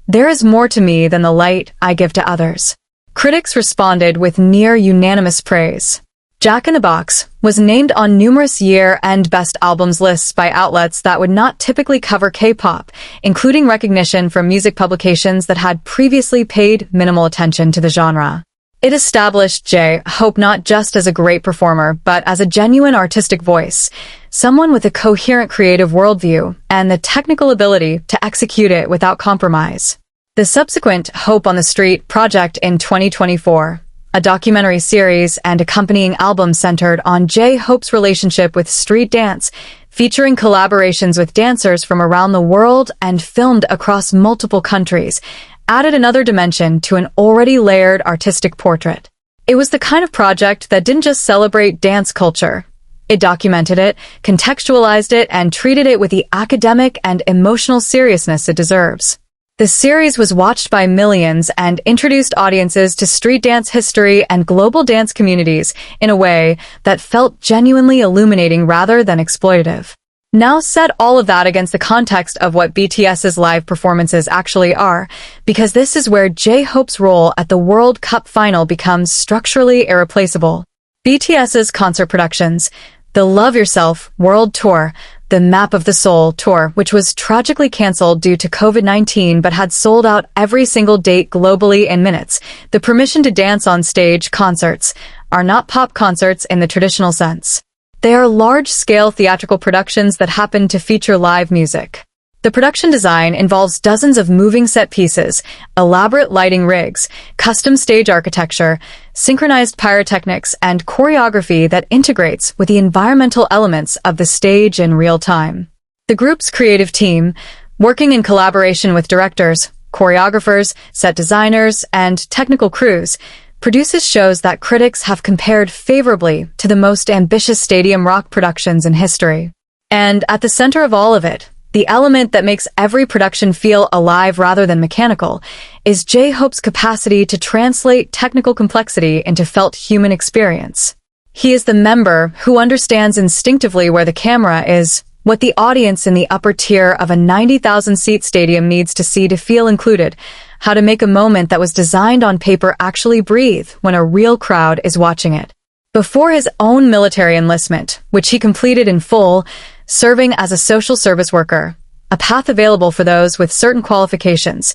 "There is more to me than the light I give to others." Critics responded with near-unanimous praise. Jack in the Box was named on numerous year-end Best Albums lists by outlets that would not typically cover K-pop, including recognition from music publications that had previously paid minimal attention to the genre. It established J-Hope not just as a great performer, but as a genuine artistic voice, someone with a coherent creative worldview and the technical ability to execute it without compromise. The subsequent Hope on the Street project in 2024, a documentary series and accompanying album centered on J-Hope's relationship with street dance, featuring collaborations with dancers from around the world and filmed across multiple countries, added another dimension to an already layered artistic portrait. It was the kind of project that didn't just celebrate dance culture. It documented it, contextualized it, and treated it with the academic and emotional seriousness it deserves. The series was watched by millions and introduced audiences to street dance history and global dance communities in a way that felt genuinely illuminating rather than exploitative. Now set all of that against the context of what BTS's live performances actually are, because this is where J-Hope's role at the World Cup Final becomes structurally irreplaceable. BTS's concert productions, the Love Yourself World Tour, the Map of the Soul Tour, which was tragically cancelled due to COVID-19 but had sold out every single date globally in minutes, the Permission to Dance on Stage concerts, are not pop concerts in the traditional sense. They are large-scale theatrical productions that happen to feature live music. The production design involves dozens of moving set pieces, elaborate lighting rigs, custom stage architecture, synchronized pyrotechnics, and choreography that integrates with the environmental elements of the stage in real time. The group's creative team, working in collaboration with directors, choreographers, set designers, and technical crews, produces shows that critics have compared favorably to the most ambitious stadium rock productions in history. And at the center of all of it, the element that makes every production feel alive rather than mechanical, is J-Hope's capacity to translate technical complexity into felt human experience. He is the member who understands instinctively where the camera is, what the audience in the upper tier of a 90,000-seat stadium needs to see to feel included, how to make a moment that was designed on paper actually breathe when a real crowd is watching it. Before his own military enlistment, which he completed in full, serving as a social service worker, a path available for those with certain qualifications,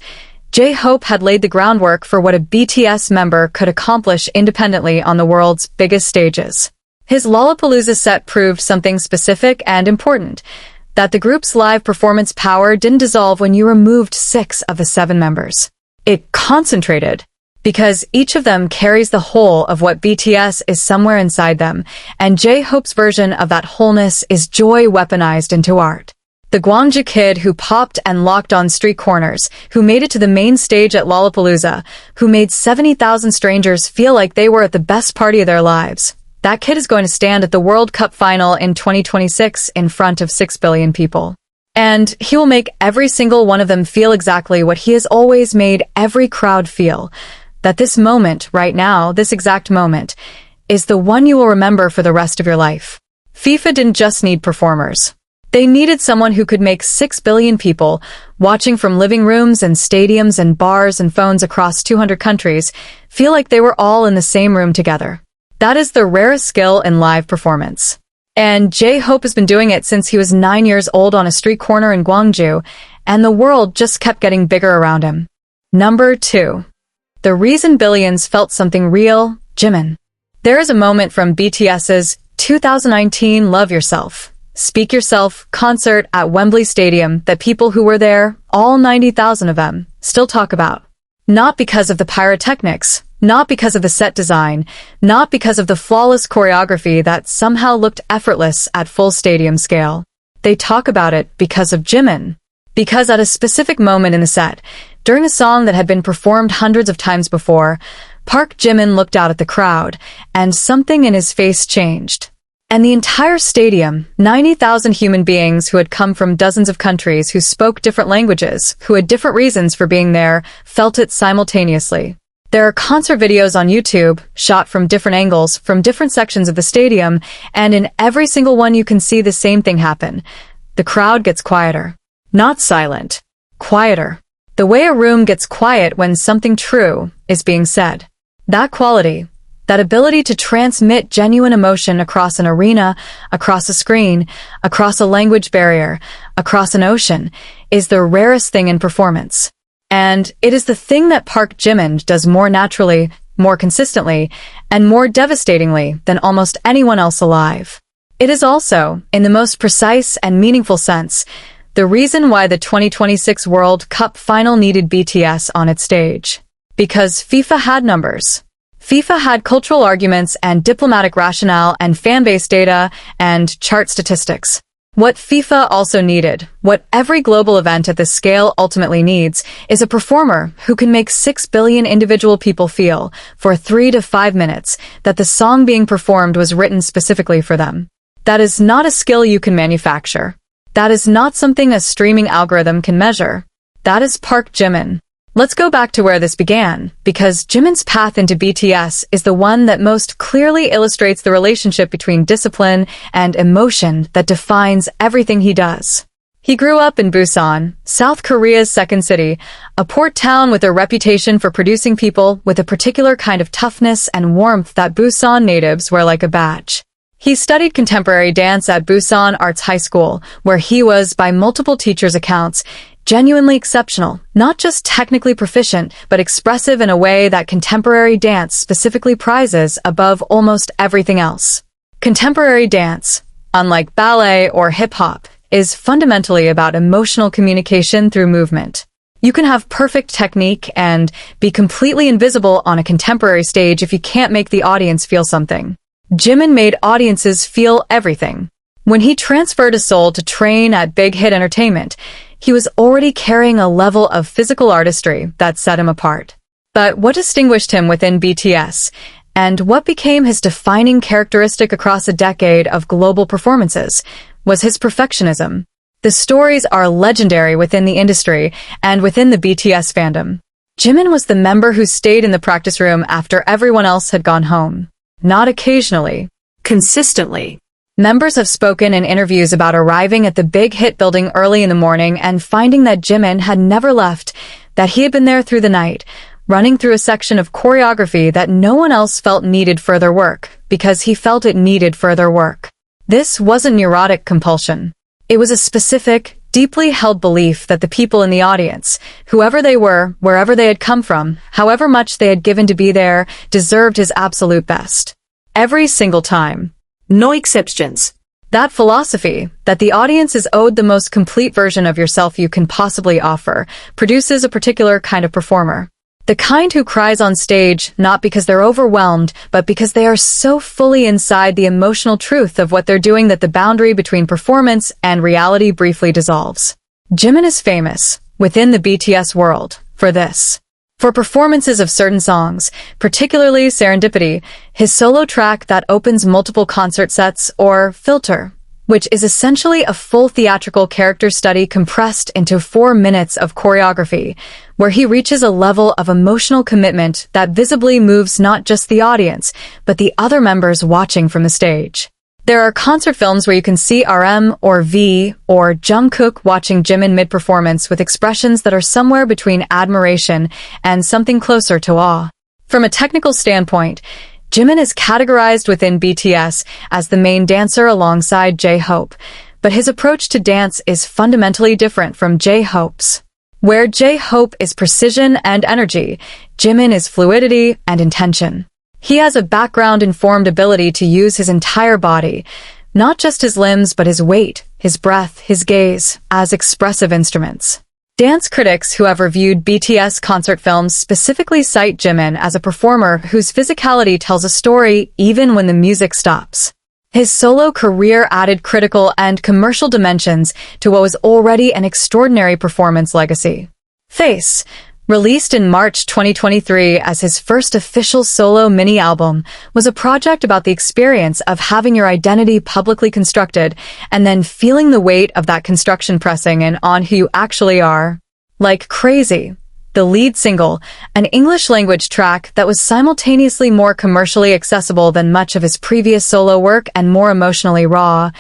J-Hope had laid the groundwork for what a BTS member could accomplish independently on the world's biggest stages. His Lollapalooza set proved something specific and important, that the group's live performance power didn't dissolve when you removed 6 of the 7 members. It concentrated, because each of them carries the whole of what BTS is somewhere inside them, and J-Hope's version of that wholeness is joy weaponized into art. The Gwangju kid who popped and locked on street corners, who made it to the main stage at Lollapalooza, who made 70,000 strangers feel like they were at the best party of their lives. That kid is going to stand at the World Cup Final in 2026 in front of 6 billion people. And he will make every single one of them feel exactly what he has always made every crowd feel, that this moment, right now, this exact moment, is the one you will remember for the rest of your life. FIFA didn't just need performers. They needed someone who could make 6 billion people, watching from living rooms and stadiums and bars and phones across 200 countries, feel like they were all in the same room together. That is the rarest skill in live performance. And J-Hope has been doing it since he was 9 years old on a street corner in Gwangju, and the world just kept getting bigger around him. Number 2. The reason billions felt something real, Jimin. There is a moment from BTS's 2019 Love Yourself, Speak Yourself concert at Wembley Stadium that people who were there, all 90,000 of them, still talk about. Not because of the pyrotechnics, not because of the set design, not because of the flawless choreography that somehow looked effortless at full stadium scale. They talk about it because of Jimin. Because at a specific moment in the set, during a song that had been performed hundreds of times before, Park Jimin looked out at the crowd, and something in his face changed. And the entire stadium, 90,000 human beings who had come from dozens of countries, who spoke different languages, who had different reasons for being there, felt it simultaneously. There are concert videos on YouTube, shot from different angles, from different sections of the stadium, and in every single one you can see the same thing happen. The crowd gets quieter. Not silent. Quieter. The way a room gets quiet when something true is being said. That quality, that ability to transmit genuine emotion across an arena, across a screen, across a language barrier, across an ocean, is the rarest thing in performance. And it is the thing that Park Jimin does more naturally, more consistently, and more devastatingly than almost anyone else alive. It is also, in the most precise and meaningful sense, the reason why the 2026 World Cup Final needed BTS on its stage. Because FIFA had numbers. FIFA had cultural arguments and diplomatic rationale and fanbase data and chart statistics. What FIFA also needed, what every global event at this scale ultimately needs, is a performer who can make 6 billion individual people feel, for 3 to 5 minutes, that the song being performed was written specifically for them. That is not a skill you can manufacture. That is not something a streaming algorithm can measure. That is Park Jimin. Let's go back to where this began, because Jimin's path into BTS is the one that most clearly illustrates the relationship between discipline and emotion that defines everything he does. He grew up in Busan, South Korea's second city, a port town with a reputation for producing people with a particular kind of toughness and warmth that Busan natives wear like a badge. He studied contemporary dance at Busan Arts High School, where he was, by multiple teachers' accounts, genuinely exceptional, not just technically proficient, but expressive in a way that contemporary dance specifically prizes above almost everything else. Contemporary dance, unlike ballet or hip-hop, is fundamentally about emotional communication through movement. You can have perfect technique and be completely invisible on a contemporary stage if you can't make the audience feel something. Jimin made audiences feel everything. When he transferred to Seoul to train at Big Hit Entertainment, he was already carrying a level of physical artistry that set him apart. But what distinguished him within BTS, and what became his defining characteristic across a decade of global performances, was his perfectionism. The stories are legendary within the industry and within the BTS fandom. Jimin was the member who stayed in the practice room after everyone else had gone home. Not occasionally. Consistently. Members have spoken in interviews about arriving at the Big Hit building early in the morning and finding that Jimin had never left, that he had been there through the night, running through a section of choreography that no one else felt needed further work, because he felt it needed further work. This wasn't neurotic compulsion. It was a specific, deeply held belief that the people in the audience, whoever they were, wherever they had come from, however much they had given to be there, deserved his absolute best. Every single time. No exceptions. That philosophy, that the audience is owed the most complete version of yourself you can possibly offer, produces a particular kind of performer. The kind who cries on stage not because they're overwhelmed, but because they are so fully inside the emotional truth of what they're doing that the boundary between performance and reality briefly dissolves. Jimin is famous, within the BTS world, for this. For performances of certain songs, particularly Serendipity, his solo track that opens multiple concert sets, or Filter, which is essentially a full theatrical character study compressed into 4 minutes of choreography, where he reaches a level of emotional commitment that visibly moves not just the audience, but the other members watching from the stage. There are concert films where you can see RM or V or Jungkook watching Jimin mid-performance with expressions that are somewhere between admiration and something closer to awe. From a technical standpoint, Jimin is categorized within BTS as the main dancer alongside J-Hope, but his approach to dance is fundamentally different from J-Hope's. Where J-Hope is precision and energy, Jimin is fluidity and intention. He has a background-informed ability to use his entire body, not just his limbs but his weight, his breath, his gaze, as expressive instruments. Dance critics who have reviewed BTS concert films specifically cite Jimin as a performer whose physicality tells a story even when the music stops. His solo career added critical and commercial dimensions to what was already an extraordinary performance legacy. Face, released in March 2023 as his first official solo mini-album, was a project about the experience of having your identity publicly constructed and then feeling the weight of that construction pressing in on who you actually are. Like Crazy, the lead single, an English-language track that was simultaneously more commercially accessible than much of his previous solo work and more emotionally raw,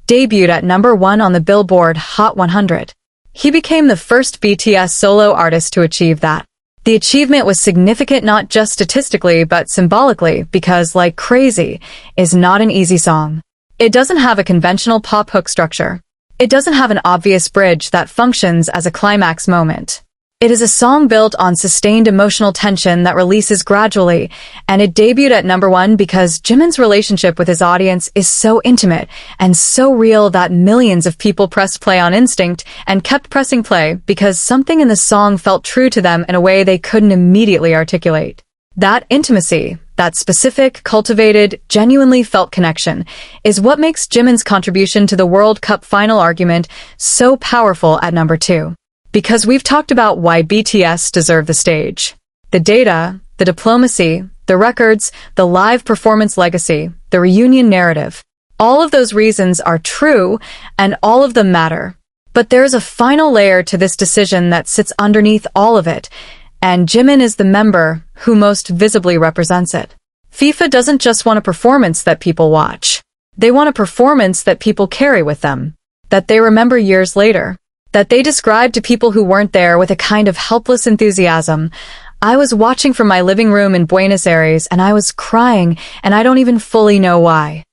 debuted at #1 on the Billboard Hot 100. He became the first BTS solo artist to achieve that. The achievement was significant not just statistically but symbolically because, like Crazy, is not an easy song. It doesn't have a conventional pop hook structure. It doesn't have an obvious bridge that functions as a climax moment. It is a song built on sustained emotional tension that releases gradually, and it debuted at number 1 because Jimin's relationship with his audience is so intimate and so real that millions of people pressed play on instinct and kept pressing play because something in the song felt true to them in a way they couldn't immediately articulate. That intimacy, that specific, cultivated, genuinely felt connection, is what makes Jimin's contribution to the World Cup final argument so powerful at number 2. Because we've talked about why BTS deserve the stage. The data, the diplomacy, the records, the live performance legacy, the reunion narrative. All of those reasons are true, and all of them matter. But there's a final layer to this decision that sits underneath all of it, and Jimin is the member who most visibly represents it. FIFA doesn't just want a performance that people watch. They want a performance that people carry with them, that they remember years later, that they describe to people who weren't there with a kind of helpless enthusiasm. I was watching from my living room in Buenos Aires and I was crying and I don't even fully know why.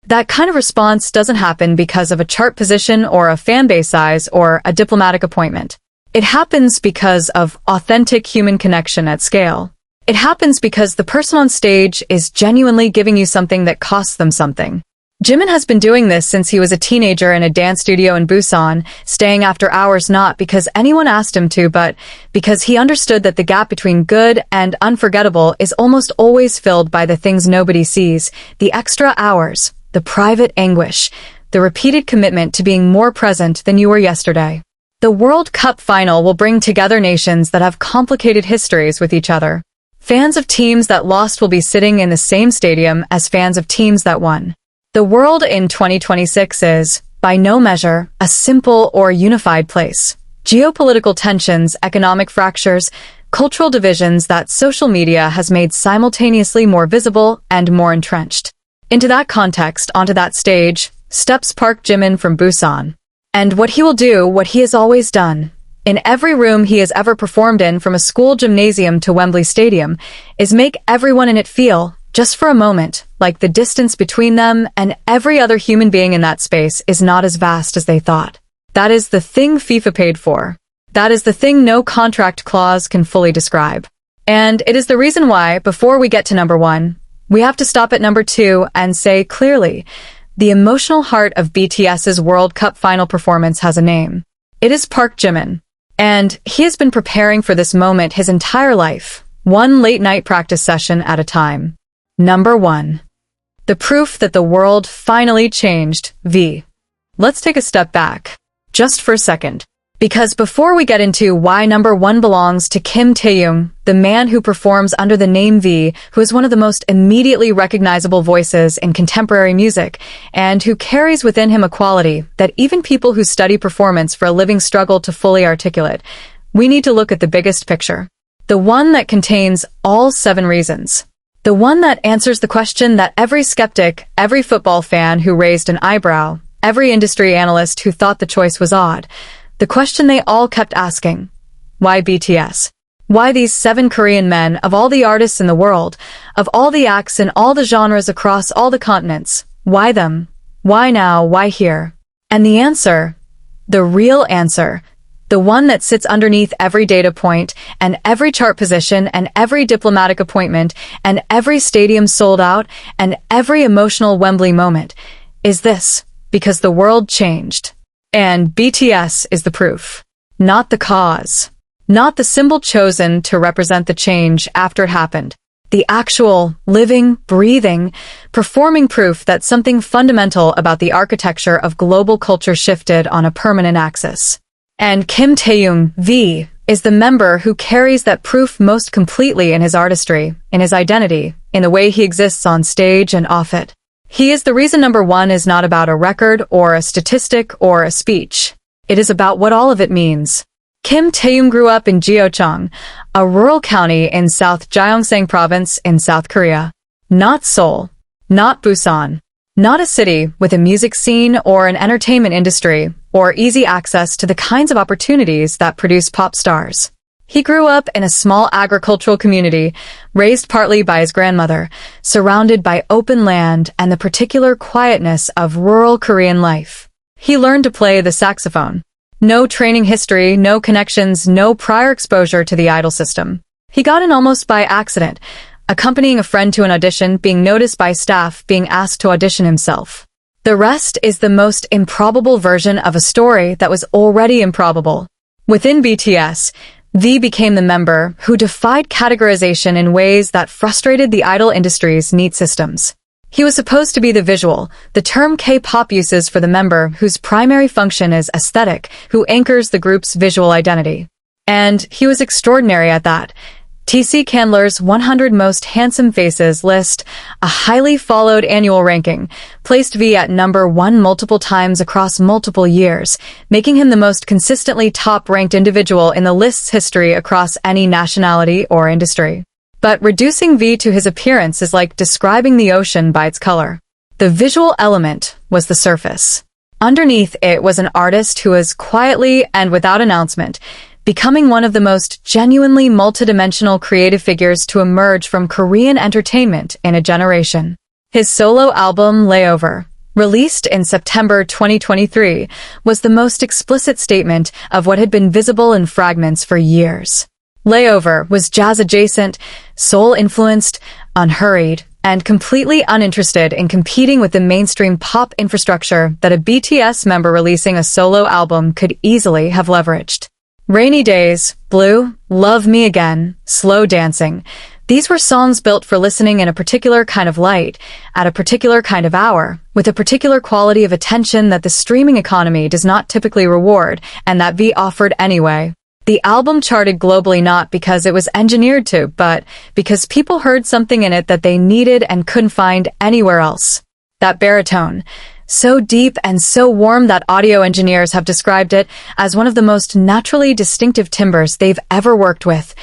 That kind of response doesn't happen because of a chart position or a fan base size or a diplomatic appointment. It happens because of authentic human connection at scale. It happens because the person on stage is genuinely giving you something that costs them something. Jimin has been doing this since he was a teenager in a dance studio in Busan, staying after hours not because anyone asked him to, but because he understood that the gap between good and unforgettable is almost always filled by the things nobody sees, the extra hours, the private anguish, the repeated commitment to being more present than you were yesterday. The World Cup final will bring together nations that have complicated histories with each other. Fans of teams that lost will be sitting in the same stadium as fans of teams that won. The world in 2026 is, by no measure, a simple or unified place. Geopolitical tensions, economic fractures, cultural divisions that social media has made simultaneously more visible and more entrenched. Into that context, onto that stage, steps Park Jimin from Busan. And what he will do, what he has always done, in every room he has ever performed in, from a school gymnasium to Wembley Stadium, is make everyone in it feel, just for a moment, like the distance between them and every other human being in that space is not as vast as they thought. That is the thing FIFA paid for. That is the thing no contract clause can fully describe. And it is the reason why, before we get to number 1, we have to stop at number 2 and say clearly, the emotional heart of BTS's World Cup final performance has a name. It is Park Jimin. And he has been preparing for this moment his entire life, one late-night practice session at a time. Number 1. The proof that the world finally changed, V. Let's take a step back, just for a second. Because before we get into why number 1 belongs to Kim Taehyung, the man who performs under the name V, who is one of the most immediately recognizable voices in contemporary music, and who carries within him a quality that even people who study performance for a living struggle to fully articulate, we need to look at the biggest picture. The one that contains all 7 reasons. The one that answers the question that every skeptic, every football fan who raised an eyebrow, every industry analyst who thought the choice was odd, the question they all kept asking: why BTS? Why these 7 Korean men, of all the artists in the world, of all the acts in all the genres across all the continents? Why them? Why now? Why here? And the answer, the real answer, the one that sits underneath every data point and every chart position and every diplomatic appointment and every stadium sold out and every emotional Wembley moment, is this: because the world changed. And BTS is the proof. Not the cause. Not the symbol chosen to represent the change after it happened. The actual, living, breathing, performing proof that something fundamental about the architecture of global culture shifted on a permanent axis. And Kim Taehyung, V, is the member who carries that proof most completely in his artistry, in his identity, in the way he exists on stage and off it. He is the reason number 1 is not about a record or a statistic or a speech. It is about what all of it means. Kim Taehyung grew up in Gyeochang, a rural county in South Gyeongsang Province in South Korea. Not Seoul. Not Busan. Not a city with a music scene or an entertainment industry or easy access to the kinds of opportunities that produce pop stars. He grew up in a small agricultural community, raised partly by his grandmother, surrounded by open land and the particular quietness of rural Korean life. He learned to play the saxophone. No training history, no connections, no prior exposure to the idol system. He got in almost by accident, accompanying a friend to an audition, being noticed by staff, being asked to audition himself. The rest is the most improbable version of a story that was already improbable. Within BTS, V became the member who defied categorization in ways that frustrated the idol industry's neat systems. He was supposed to be the visual, the term K-pop uses for the member whose primary function is aesthetic, who anchors the group's visual identity. And he was extraordinary at that. TC Candler's 100 Most Handsome Faces list, a highly followed annual ranking, placed V at number 1 multiple times across multiple years, making him the most consistently top-ranked individual in the list's history across any nationality or industry. But reducing V to his appearance is like describing the ocean by its color. The visual element was the surface. Underneath it was an artist who was quietly and without announcement, becoming one of the most genuinely multidimensional creative figures to emerge from Korean entertainment in a generation. His solo album, Layover, released in September 2023, was the most explicit statement of what had been visible in fragments for years. Layover was jazz-adjacent, soul-influenced, unhurried, and completely uninterested in competing with the mainstream pop infrastructure that a BTS member releasing a solo album could easily have leveraged. Rainy Days, Blue, Love Me Again, Slow Dancing. These were songs built for listening in a particular kind of light, at a particular kind of hour, with a particular quality of attention that the streaming economy does not typically reward, and that V offered anyway. The album charted globally not because it was engineered to, but because people heard something in it that they needed and couldn't find anywhere else. That baritone, so deep and so warm that audio engineers have described it as one of the most naturally distinctive timbres they've ever worked with,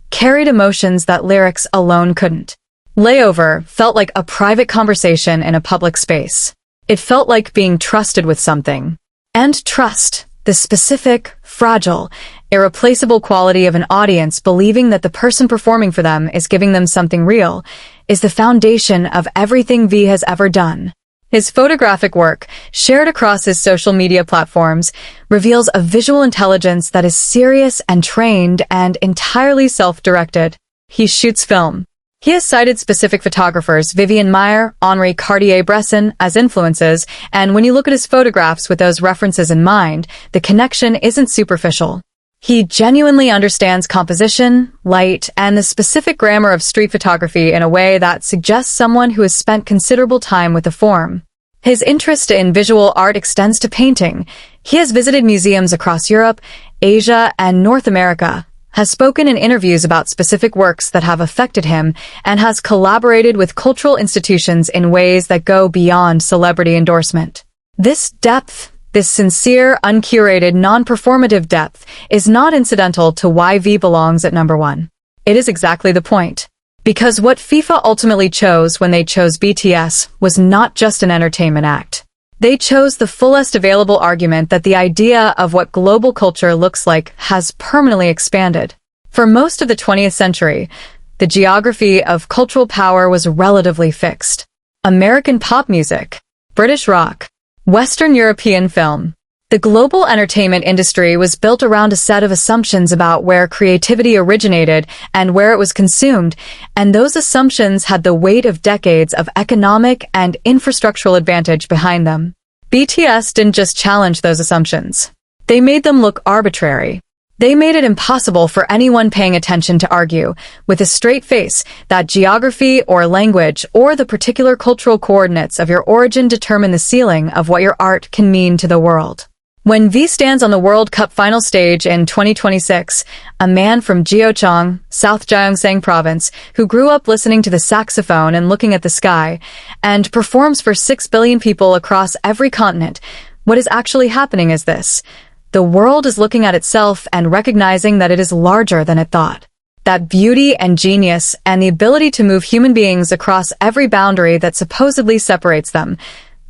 carried emotions that lyrics alone couldn't. Layover felt like a private conversation in a public space. It felt like being trusted with something. And trust, the specific, fragile, irreplaceable quality of an audience believing that the person performing for them is giving them something real, is the foundation of everything V has ever done. His photographic work, shared across his social media platforms, reveals a visual intelligence that is serious and trained and entirely self-directed. He shoots film. He has cited specific photographers, Vivian Maier, Henri Cartier-Bresson, as influences, and when you look at his photographs with those references in mind, the connection isn't superficial. He genuinely understands composition, light, and the specific grammar of street photography in a way that suggests someone who has spent considerable time with the form. His interest in visual art extends to painting. He has visited museums across Europe, Asia, and North America, has spoken in interviews about specific works that have affected him, and has collaborated with cultural institutions in ways that go beyond celebrity endorsement. This depth, this sincere, uncurated, non-performative depth is not incidental to why V belongs at number 1. It is exactly the point. Because what FIFA ultimately chose when they chose BTS was not just an entertainment act. They chose the fullest available argument that the idea of what global culture looks like has permanently expanded. For most of the 20th century, the geography of cultural power was relatively fixed. American pop music, British rock, Western European film. The global entertainment industry was built around a set of assumptions about where creativity originated and where it was consumed, and those assumptions had the weight of decades of economic and infrastructural advantage behind them. BTS didn't just challenge those assumptions. They made them look arbitrary. They made it impossible for anyone paying attention to argue, with a straight face, that geography or language or the particular cultural coordinates of your origin determine the ceiling of what your art can mean to the world. When V stands on the World Cup Final stage in 2026, a man from Gyeocheong, South Gyeongsang Province, who grew up listening to the saxophone and looking at the sky, and performs for 6 billion people across every continent, what is actually happening is this. The world is looking at itself and recognizing that it is larger than it thought. That beauty and genius and the ability to move human beings across every boundary that supposedly separates them,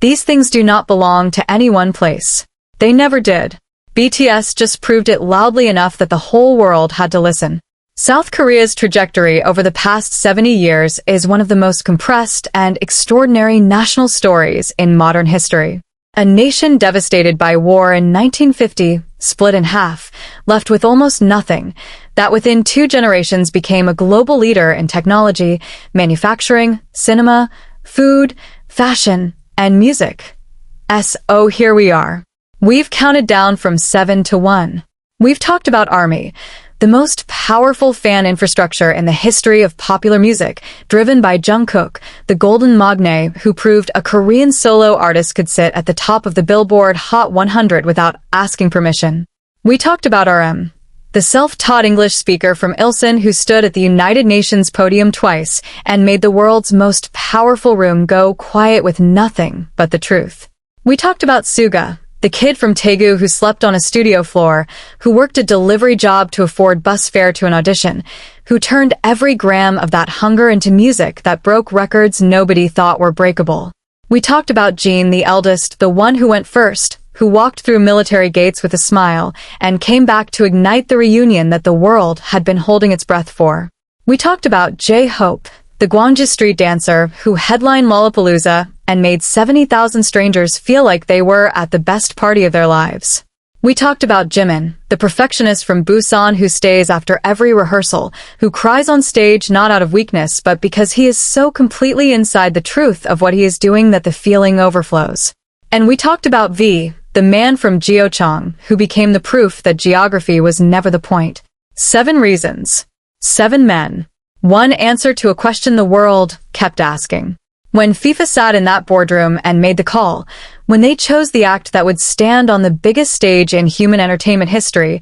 these things do not belong to any one place. They never did. BTS just proved it loudly enough that the whole world had to listen. South Korea's trajectory over the past 70 years is one of the most compressed and extraordinary national stories in modern history. A nation devastated by war in 1950, split in half, left with almost nothing, that within 2 generations became a global leader in technology, manufacturing, cinema, food, fashion, and music. So here we are. We've counted down from 7 to 1. We've talked about ARMY, the most powerful fan infrastructure in the history of popular music, driven by Jungkook, the golden magne who proved a Korean solo artist could sit at the top of the Billboard Hot 100 without asking permission. We talked about RM, the self-taught English speaker from Ilsan who stood at the United Nations podium twice and made the world's most powerful room go quiet with nothing but the truth. We talked about Suga, the kid from Taehyung who slept on a studio floor, who worked a delivery job to afford bus fare to an audition, who turned every gram of that hunger into music that broke records nobody thought were breakable. We talked about Jimin, the eldest, the one who went first, who walked through military gates with a smile and came back to ignite the reunion that the world had been holding its breath for. We talked about J-Hope, the Gwangju street dancer who headlined Lollapalooza and made 70,000 strangers feel like they were at the best party of their lives. We talked about Jimin, the perfectionist from Busan who stays after every rehearsal, who cries on stage not out of weakness but because he is so completely inside the truth of what he is doing that the feeling overflows. And we talked about V, the man from Gyeochang, who became the proof that geography was never the point. 7 reasons. 7 men. One answer to a question the world kept asking. When FIFA sat in that boardroom and made the call, when they chose the act that would stand on the biggest stage in human entertainment history,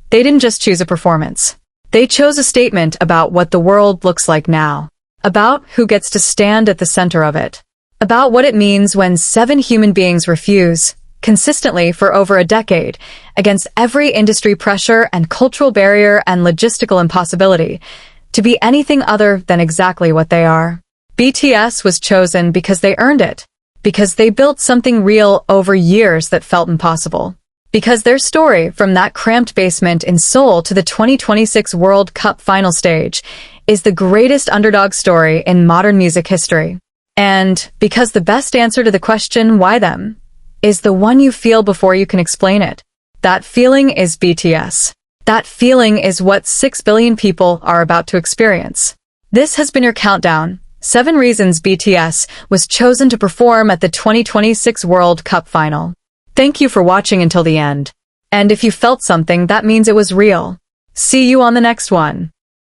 they didn't just choose a performance. They chose a statement about what the world looks like now, about who gets to stand at the center of it, about what it means when 7 human beings refuse, consistently for over a decade, against every industry pressure and cultural barrier and logistical impossibility, to be anything other than exactly what they are. BTS was chosen because they earned it, because they built something real over years that felt impossible, because their story from that cramped basement in Seoul to the 2026 World Cup Final stage is the greatest underdog story in modern music history. And because the best answer to the question, why them, is the one you feel before you can explain it. That feeling is BTS. That feeling is what 6 billion people are about to experience. This has been your countdown. 7 reasons BTS was chosen to perform at the 2026 World Cup Final. Thank you for watching until the end. And if you felt something, that means it was real. See you on the next one.